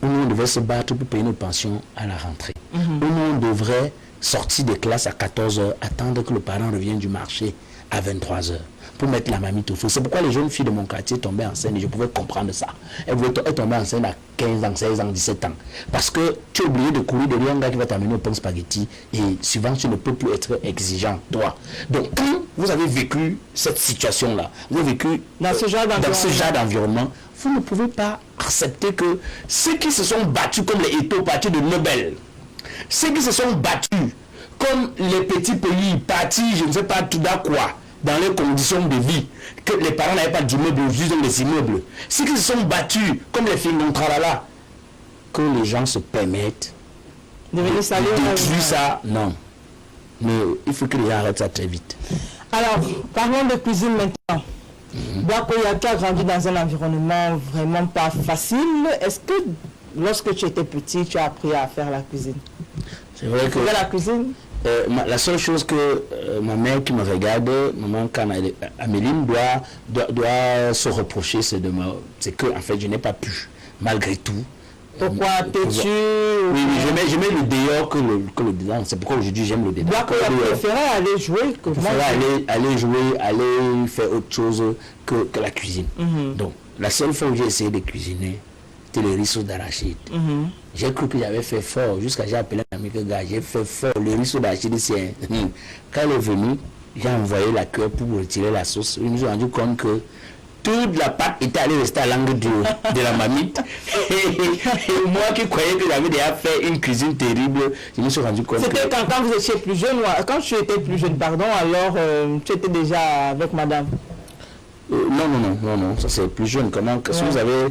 où nous on devait se battre pour payer nos pensions à la rentrée, où nous on devrait sortir des classes à 14h, attendre que le parent revienne du marché à 23h pour mettre la mamie au feu. C'est pourquoi les jeunes filles de mon quartier tombaient enceintes et je pouvais comprendre ça. Elles tombaient enceintes à 15 ans, 16 ans, 17 ans. Parce que tu es obligé de courir derrière un gars qui va t'amener au pain spaghetti et souvent tu ne peux plus être exigeant, toi. Donc quand vous avez vécu cette situation-là, vous avez vécu dans ce genre d'environnement, vous ne pouvez pas accepter que ceux qui se sont battus comme les Eto'o partis de Nobel, ceux qui se sont battus comme les petits pays partis, je ne sais pas tout d'un quoi, dans les conditions de vie, que les parents n'avaient pas d'immeubles, ils ont des immeubles. Ceux qui se sont battus, comme les filles d'Ontralala, que les gens se permettent de détruire ça, non. Mais il faut que les gens arrêtent ça très vite. Alors, parlons de cuisine maintenant. Blakoya a grandi dans un environnement vraiment pas facile. Est-ce que lorsque tu étais petit, tu as appris à faire la cuisine? C'est vrai que... la cuisine? La seule chose que ma mère qui me regarde, maman Améline doit se reprocher, c'est que en fait je n'ai pas pu, malgré tout. Pourquoi têtu? Oui, je mets le dehors que le dedans. C'est pourquoi aujourd'hui j'aime le dedans. Donc on préférait aller jouer que moi. Aller jouer, aller faire autre chose que la cuisine. Donc la seule fois où j'ai essayé de cuisiner, c'était le risotto d'arachide. J'ai cru que j'avais fait fort, jusqu'à j'ai appelé un ami que gars, j'ai fait fort. Le risotto d'arachide, c'est quand elle est venue, j'ai envoyé la cuillère pour retirer la sauce. Je me suis rendu compte que toute la pâte était allée rester à l'angle de la mamite. Et moi qui croyais que j'avais déjà fait une cuisine terrible, je me suis rendu compte. C'était quand vous étiez plus jeune, quand tu étais plus jeune, pardon, alors tu étais déjà avec madame? Non, ça c'est plus jeune. Comment si vous avez.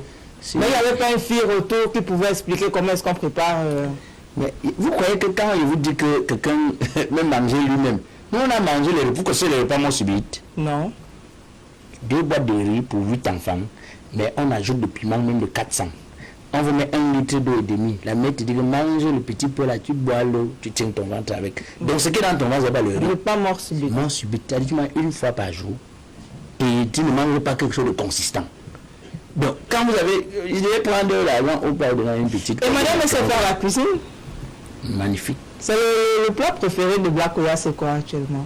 Mais il n'y avait pas une fille retour qui pouvait expliquer comment est-ce qu'on prépare. Mais vous croyez que quand il vous dit que quelqu'un même manger lui-même, nous on a mangé les repas, que c'est les repas subit. Non. 2 boîtes de riz pour 8 enfants, mais on ajoute du piment même de 400. On vous met 1 litre d'eau et demi. La mère te dit que mange le petit peu là, tu bois l'eau, tu tiens ton ventre avec. Donc ce qui est dans ton ventre, c'est pas le riz. Le pas mort subit. Mort subit, tu manges une fois par jour et tu ne manges pas quelque chose de consistant. Donc quand vous avez, je vais prendre l'argent au plat de une petite. Et madame, elle sait faire la cuisine? Magnifique. C'est le plat préféré de Black Oya, c'est quoi actuellement?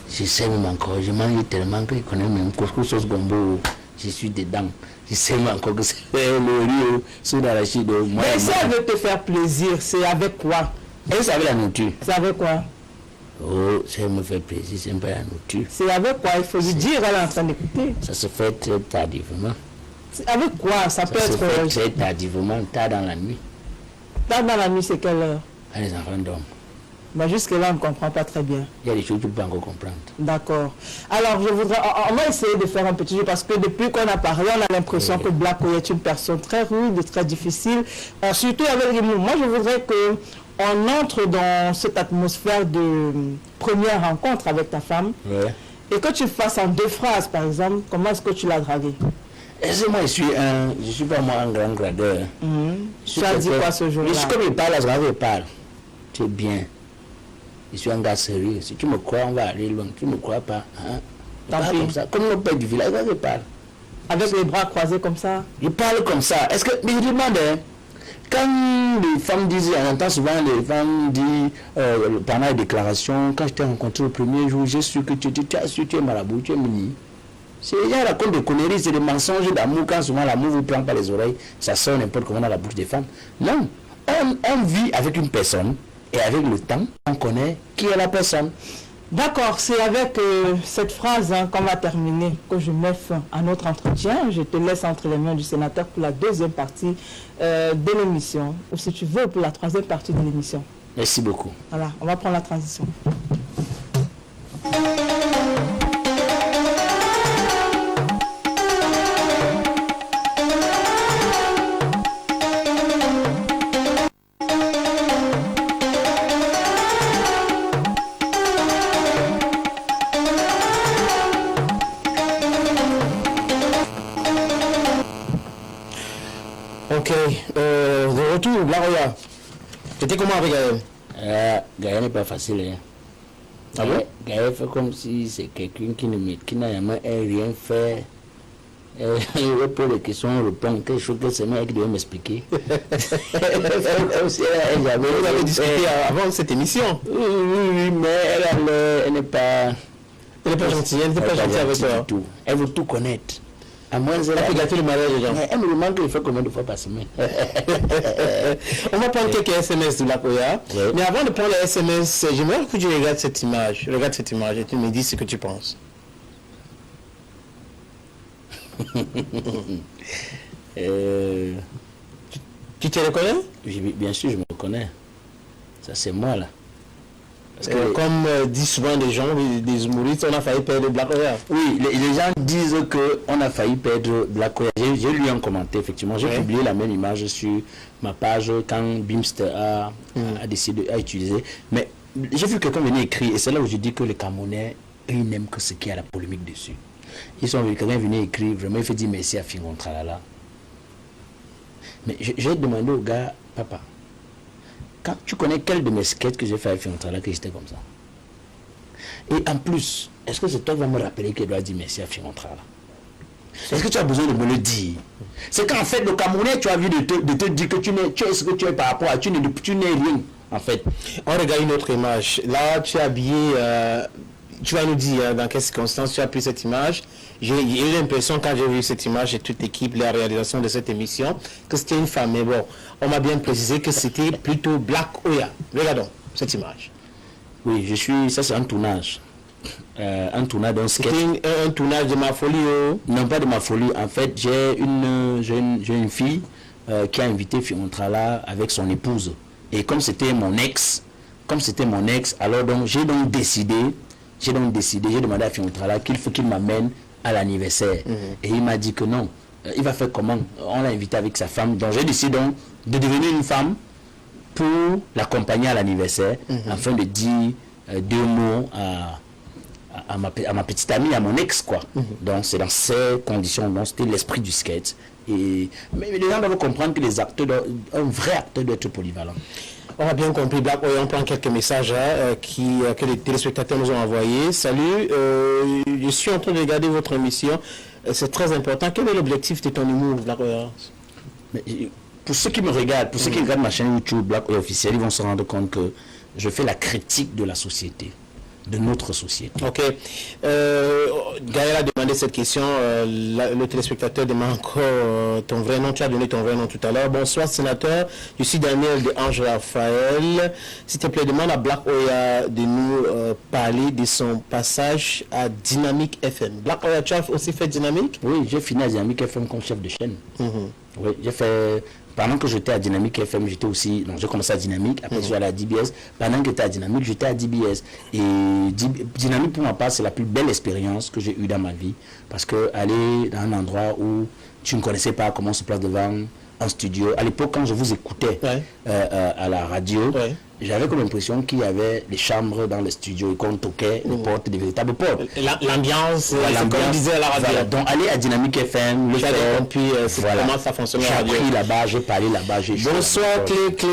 Je sais même encore, je mange tellement que je connais même couscous sauce gombo, je suis dedans. Je sais même encore que c'est le riz sur l'arachide. Mais si elle veut te faire plaisir, c'est avec quoi? Et c'est avec la nourriture. C'est avec quoi? Oh, ça me fait plaisir, c'est pas la nourriture. C'est avec quoi? Il faut lui dire, elle est en train d'écouter. Ça se fait très tardivement. Avec quoi? Ça peut Ça se être. fait très tardivement, tard dans la nuit. Tard dans la nuit, c'est quelle heure? Quand les enfants dorment. Mais jusque-là, on ne comprend pas très bien. Il y a des choses que tu peux encore comprendre. D'accord. Alors, on va essayer de faire un petit jeu parce que depuis qu'on a parlé, on a l'impression que Black Oya est une personne très rude, très difficile, surtout avec l'humour. Moi, je voudrais qu'on entre dans cette atmosphère de première rencontre avec ta femme et que tu fasses en 2 phrases, par exemple, comment est-ce que tu l'as draguée? Moi, je suis pas moi un grand gradeur. Tu as dit quoi ce jour-là? Je suis comme il parle, je parle. Tu es bien. Je suis un gars sérieux. Si tu me crois, on va aller loin. Tu ne me crois pas. Hein? Comme ça. Comme le père du village, je parle. Avec les bras croisés comme ça? Je parle comme ça. Est-ce que. Mais je demande, hein, quand les femmes disent, on entend souvent les femmes dire pendant les déclarations, quand je t'ai rencontré le premier jour, j'ai su que tu es marabout, tu es mini. C'est les gens racontent des conneries, c'est des mensonges d'amour. Quand souvent l'amour vous prend par les oreilles, ça sort n'importe comment dans la bouche des femmes. Non. On vit avec une personne. Et avec le temps, on connaît qui est la personne. D'accord, c'est avec cette phrase qu'on va terminer, que je mets fin à notre entretien. Je te laisse entre les mains du sénateur pour la 2e partie de l'émission, ou si tu veux, pour la 3e partie de l'émission. Merci beaucoup. Voilà, on va prendre la transition. Ok, de retour, Black Oya. C'était comment avec Gaël? Gaël n'est pas facile. Hein. Ah bon? Gaël fait comme si c'est quelqu'un qui n'a jamais rien fait. Il répond les questions, on répond quelque chose que c'est moi qui doit m'expliquer. Vous avez discuté avant cette émission? Oui, mais elle n'est pas. Elle n'est pas gentille, elle n'est pas gentille avec toi. Elle veut tout connaître. À moins elle a fait gâter le mariage des gens. Elle me demande qu'il fait combien de fois par semaine. On va prendre quelques SMS de Black Oya. Mais avant de prendre les SMS, j'aimerais que tu regardes cette image. Regarde cette image et tu me dis ce que tu penses. Tu te reconnais? Bien sûr, je me reconnais. Ça, c'est moi, là. Parce que, comme disent souvent des gens, des humoristes, on a failli perdre Black Oya. Oui, les gens disent qu'on a failli perdre Black Oya. J'ai lu un commentaire, effectivement. J'ai publié la même image sur ma page quand Bimster a décidé à utiliser. Mais j'ai vu quelqu'un venir écrire, et c'est là où je dis que les Camerounais, ils n'aiment que ce qu'il y a la polémique dessus. Quelqu'un venir écrire, vraiment, il fait dire merci à Fingon Tralala. Mais j'ai demandé au gars, papa, tu connais quel de mes sketchs que j'ai fait avec Fiontrala que j'étais comme ça? Et en plus, est-ce que c'est toi qui vas me rappeler qu'il doit dire merci à Fiontrala? Est-ce que tu as besoin de me le dire? C'est qu'en fait, le Camerounais, tu as vu de te dire que tu es ce que tu es par rapport à tu n'es rien, en fait. On regarde une autre image. Là, tu es habillé, tu vas nous dire dans quelles circonstances tu as pris cette image. J'ai eu l'impression, quand j'ai vu cette image et toute l'équipe, la réalisation de cette émission, que c'était une femme. Mais bon, on m'a bien précisé que c'était plutôt Black Oya. Regardons cette image. Oui, ça c'est un tournage. Un tournage d'un sketch. C'était un tournage de Ma Folie. Non, pas de Ma Folie. En fait, j'ai une fille qui a invité Fiontrala avec son épouse. Et comme c'était mon ex, alors donc j'ai demandé à Fiontrala qu'il faut qu'il m'amène à l'anniversaire. Et il m'a dit que non. Il va faire comment? On l'a invité avec sa femme. Donc j'ai décidé donc de devenir une femme pour l'accompagner à l'anniversaire, afin de dire 2 mots à ma petite amie, à mon ex, quoi. Donc c'est dans ces conditions, donc c'était l'esprit du sketch. Mais les gens doivent comprendre que un vrai acteur doit être polyvalent. On a bien compris, Black Oya. On prend quelques messages que les téléspectateurs nous ont envoyés. Salut, je suis en train de regarder votre émission. C'est très important. Quel est l'objectif de ton humour, Black Oya? Pour ceux qui me regardent, pour ceux qui regardent ma chaîne YouTube Black Oya officielle, ils vont se rendre compte que je fais la critique de la société, de notre société. Ok. Gaël a demandé cette question. Le téléspectateur demande encore ton vrai nom. Tu as donné ton vrai nom tout à l'heure. Bonsoir, sénateur. Je suis Daniel de Ange Raphaël. S'il te plaît, demande à Black Oya de nous parler de son passage à Dynamique FM. Black Oya, tu as aussi fait Dynamique? Oui, j'ai fini à Dynamique FM comme chef de chaîne. Oui, j'ai fait... Pendant que j'étais à Dynamique FM, j'étais aussi... Donc j'ai commencé à Dynamique, après je suis allé à DBS. Pendant que j'étais à Dynamique, j'étais à DBS. Et Dynamique, pour ma part, c'est la plus belle expérience que j'ai eue dans ma vie. Parce que aller dans un endroit où tu ne connaissais pas comment on se place devant un studio. À l'époque, quand je vous écoutais à la radio, j'avais comme l'impression qu'il y avait des chambres dans le studio et qu'on toquait les portes, des véritables portes. L'ambiance, comme on disait à la radio. Voilà. Donc aller à Dynamique FM, le faire, puis comment ça fonctionne à la radio. J'ai appris là-bas, j'ai parlé là-bas. Bonsoir Clé,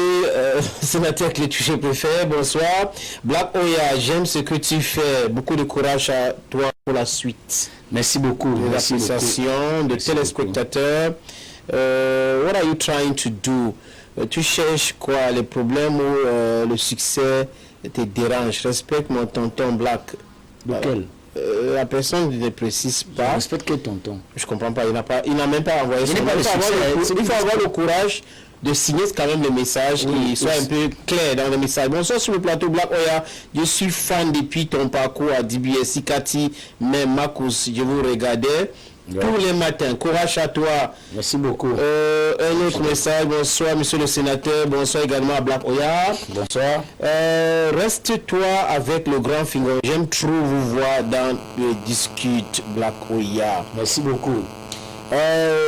sénateur Clé Touché Préfet, bonsoir. Black Oya, j'aime ce que tu fais. Beaucoup de courage à toi pour la suite. Merci beaucoup. De l'appréciation de téléspectateurs. What are you trying to do? Tu cherches quoi? Les problèmes ou le succès te dérange? Respecte mon tonton Black. Lequel? La personne ne précise pas. Respecte quel tonton? Je comprends pas. Il n'a même pas envoyé. Il faut avoir le courage de signer quand même le message, qui soit un peu clair dans le message. Bonsoir sur le plateau Black Oya. Je suis fan depuis ton parcours à DBS, Cathy, même Marcus, je vous regardais tous les matins. Courage à toi. Merci beaucoup. Un autre message. Bonsoir monsieur le sénateur. Bonsoir également à Black Oya. Bonsoir. Reste-toi avec le grand Fingon. J'aime trop vous voir dans le discute Black Oya. Merci beaucoup.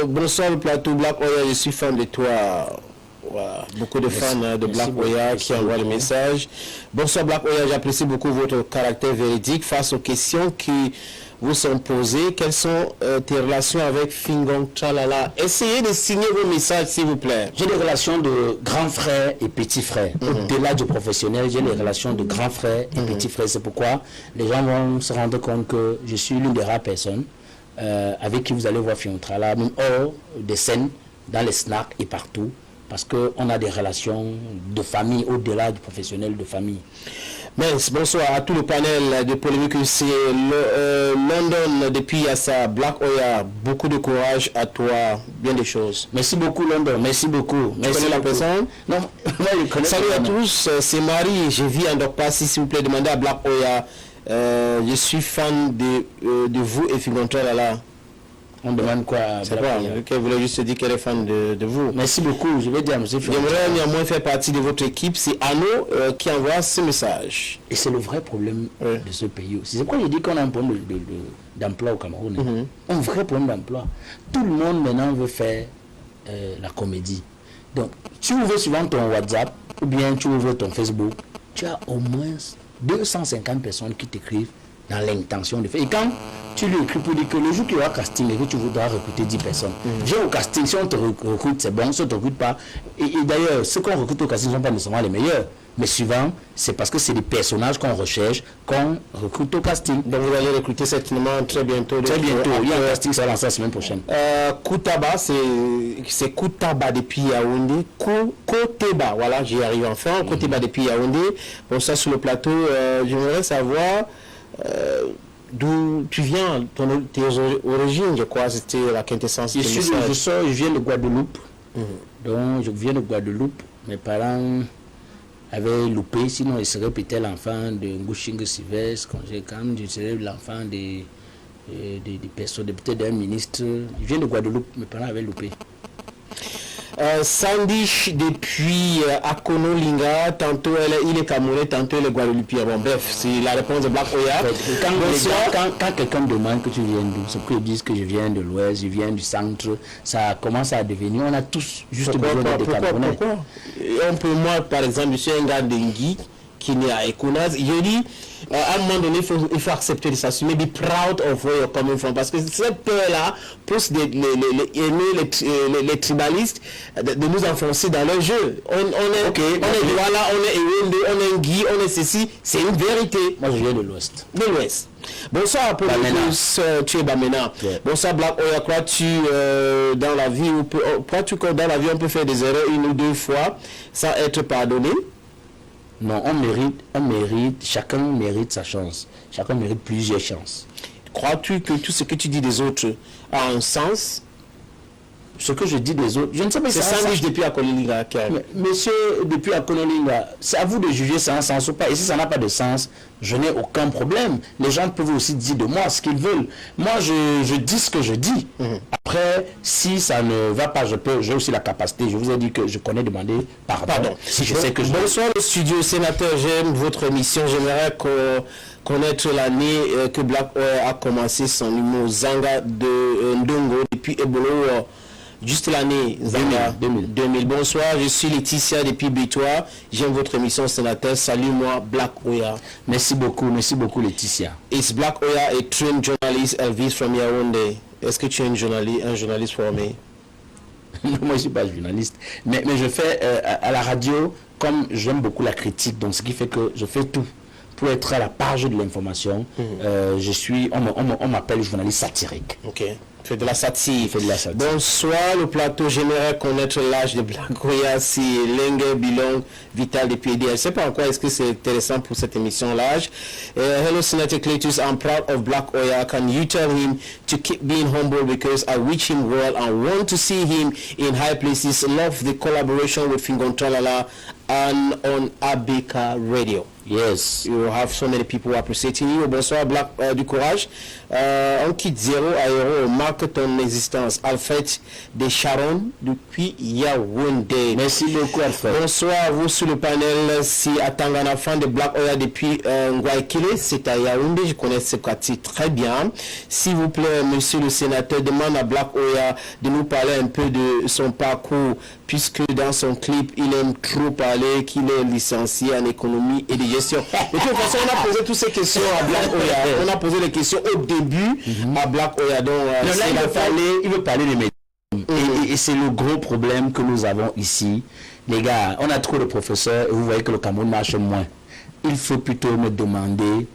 Bonsoir le plateau Black Oya. Je suis fan de toi. Voilà. Beaucoup de fans de Black Oya qui envoient le message. Bonsoir Black Oya. J'apprécie beaucoup votre caractère véridique face aux questions qui vous sont posées. Quelles sont tes relations avec Fingon Tralala? Essayez de signer vos messages s'il vous plaît. J'ai des relations de grand frère et petit frère. Au-delà du professionnel, j'ai des relations de grand frère et petit frère. C'est pourquoi les gens vont se rendre compte que je suis l'une des rares personnes avec qui vous allez voir Fiontrala, même hors des scènes, dans les snacks et partout. Parce qu'on a des relations de famille au-delà du professionnel de famille. Merci, bonsoir à tout le panel de polémique. C'est London depuis Yassa, Black Oya. Beaucoup de courage à toi, bien des choses. Merci beaucoup London, merci beaucoup. Merci la personne. Non, je connais. Salut à tous, c'est Marie. Je vis en Dokpassi, s'il vous plaît, demandez à Black Oya. Je suis fan de vous et Figontra là. On demande quoi? C'est pas, elle voulait juste dire qu'elle est fan de vous. Merci beaucoup, je vais dire à M. J'aimerais néanmoins faire partie de votre équipe. C'est Arnaud qui envoie ce message. Et c'est le vrai problème de ce pays aussi. C'est pourquoi je dis qu'on a un problème d'emploi au Cameroun. Un vrai problème d'emploi. Tout le monde maintenant veut faire la comédie. Donc, tu ouvres souvent ton WhatsApp ou bien tu ouvres ton Facebook, tu as au moins 250 personnes qui t'écrivent dans l'intention de faire. Et quand tu lui écris pour dire que le jour qu'il y aura casting et que tu voudras recruter 10 personnes, j'ai au casting, si on te recrute, c'est bon, si on ne te recrute pas. Et d'ailleurs, ceux qu'on recrute au casting ne sont pas nécessairement les meilleurs. Mais souvent, c'est parce que c'est des personnages qu'on recherche, qu'on recrute au casting. Donc vous allez recruter certainement très bientôt. Très bientôt, il y a un casting qui sera lancé la semaine prochaine. Koutaba, c'est Koutaba depuis Yaoundé. Koteba, voilà, j'y arrive enfin. Koteba depuis Yaoundé. Bon, ça sur le plateau, j'aimerais savoir d'où tu viens, tes origines, je crois, c'était la quintessence. Je viens de Guadeloupe. Donc je viens de Guadeloupe. Mes parents avait loupé, sinon il serait peut-être l'enfant de Ngouching Sylvestre, quand je serais l'enfant des personnes, peut-être d'un ministre. Je viens de Guadeloupe, mes parents avaient loupé. Sandish depuis Akonolinga, tantôt il est Camerounais, tantôt il est Guadeloupéen. Bon, bref, c'est la réponse de Black Oya. Quand quelqu'un me demande que tu viens d'où, c'est qu'ils disent que je viens de l'ouest, je viens du centre, ça commence à devenir, on a tous juste besoin d'être Camerounais. Pourquoi moi, par exemple, je suis un gars d'Engui qui est à Ekonaz, je dis, à un moment donné, il faut accepter de s'assumer, be proud of where you're coming from, parce que cette peur-là pousse les tribalistes de nous enfoncer dans leur jeu. On est Douala, on est Ewendu, on est Ngui, on est ceci, c'est une vérité. Moi, je viens de l'ouest. De l'ouest. Bonsoir pour tous, tu es Bamena. Yeah. Bonsoir Black Oya, crois-tu dans la vie, crois-tu que dans la vie on peut faire des erreurs une ou deux fois sans être pardonné? Non, on mérite, chacun mérite sa chance. Chacun mérite plusieurs chances. Crois-tu que tout ce que tu dis des autres a un sens? Ce que je dis des autres, je ne sais pas si c'est Sandish depuis Akonolinga. Monsieur, depuis Akonolinga, c'est à vous de juger ça a un sens ou pas. Et si ça n'a pas de sens, je n'ai aucun problème. Les gens peuvent aussi dire de moi ce qu'ils veulent. Moi, je dis ce que je dis. Après, si ça ne va pas, j'ai aussi la capacité. Je vous ai dit que je connais demander pardon. Si je sais que Bonsoir le studio sénateur, j'aime votre émission. J'aimerais connaître l'année que Black Oya a commencé son humour Zanga de Ndongo depuis Ebolo. Juste l'année 2000. Bonsoir, je suis Laetitia depuis Bétois. J'aime votre émission sénateur. Salut-moi, Black Oya. Merci beaucoup Laetitia. Is Black Oya a trained journalist, Elvis from Yaoundé? Est-ce que tu es un journaliste formé? Non, moi je ne suis pas journaliste. Mais je fais à la radio, comme j'aime beaucoup la critique, donc ce qui fait que je fais tout pour être à la page de l'information. On m'appelle journaliste satirique. Ok. Fait de la satire. Bonsoir, le plateau. J'aimerais connaître l'âge de Black Oya, si Lengue Bilong Vital depuis EDL. Je ne sais pas en quoi est-ce que c'est intéressant pour cette émission, l'âge. Hello, Senator Cletus. I'm proud of Black Oya. Can you tell him to keep being humble because I wish him well and want to see him in high places. Love the collaboration with Fingon Tralala and on Abeka Radio. Yes. You have so many people appreciating you. Bonsoir, Black du courage. On quitte 0 à héros. Marque ton existence. Alfred de Sharon depuis Yaoundé. Merci beaucoup, Alfred. Bonsoir à vous sur le panel. Si Atangana fan de Black Oya depuis Ngwaikile, c'est à Yaoundé. Je connais ce quartier très bien. S'il vous plaît, monsieur le sénateur, demande à Black Oya de nous parler un peu de son parcours, puisque dans son clip, il aime trop parler qu'il est licencié en économie et de gestion. De toute façon, on a posé toutes ces questions à Black Oya. On a posé les questions au début à Black Oya. Donc, il veut parler des médias. Et c'est le gros problème que nous avons ici. Les gars, on a trop de professeurs et vous voyez que le Cameroun marche moins. Il faut plutôt me demander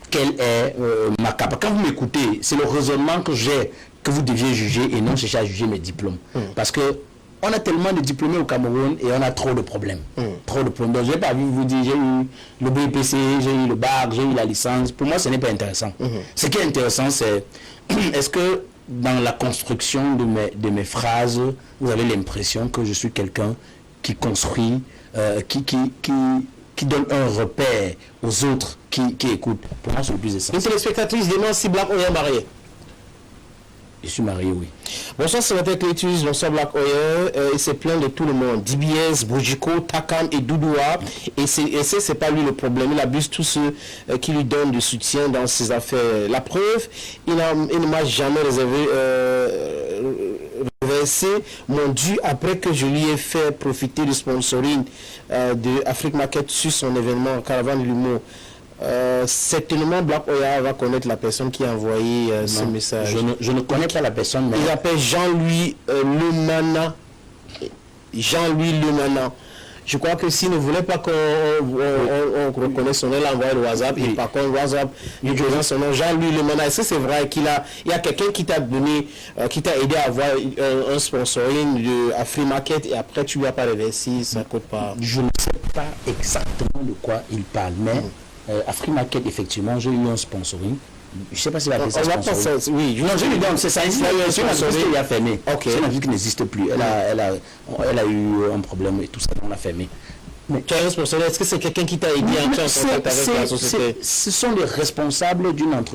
quelle est ma capacité. Quand vous m'écoutez, c'est le raisonnement que j'ai que vous deviez juger et non chercher à juger mes diplômes. Parce que on a tellement de diplômés au Cameroun et on a trop de problèmes. Trop de problèmes. Donc, je n'ai pas vu vous dire, j'ai eu le BPC, j'ai eu le bac, j'ai eu la licence. Pour moi, ce n'est pas intéressant. Ce qui est intéressant, c'est est-ce que dans la construction de mes phrases, vous avez l'impression que je suis quelqu'un qui construit, qui donne un repère aux autres qui écoutent. Pour moi, c'est le plus essentiel. Une téléspectatrice demande si Black Oya est marié. Je suis marié, oui. Bonsoir, sénateur Clétus, bonsoir Black Oya. Il s'est plaint de tout le monde. DBS, Bojiko, Takam et Doudoua. Et c'est pas lui le problème. Il abuse tous ceux qui lui donnent du soutien dans ses affaires. La preuve, il ne m'a jamais reversé mon dû après que je lui ai fait profiter du sponsoring de Afrique Market sur son événement Caravane de l'humour. certainement Black Oya va connaître la personne qui a envoyé ce message. Je ne connais pas la personne, mais... Il appelle Jean-Louis Lemana. Jean-Louis Lemana. Je crois que s'il ne voulait pas qu'on reconnaisse son nom, il a envoyé le WhatsApp. Et par contre, WhatsApp, il présente son nom, Jean-Louis Lemana. Est-ce que c'est vrai qu'il y a quelqu'un qui t'a donné, qui t'a aidé à avoir un sponsoring de Afrimarket et après tu lui as pas reversé, ça ne coûte pas? Je ne sais pas exactement de quoi il parle, mais Afrimarket, effectivement, j'ai eu un sponsoring. Je ne sais pas si la personne oui, non, je lui donne, c'est ça. C'est une entreprise qui a fermé. Okay. C'est une entreprise qui n'existe plus. Elle a eu un problème et tout ça, on l'a fermé. Mais est-ce que c'est quelqu'un qui t'a aidé à entrer en contact avec la société? Ce sont les responsables d'une entreprise.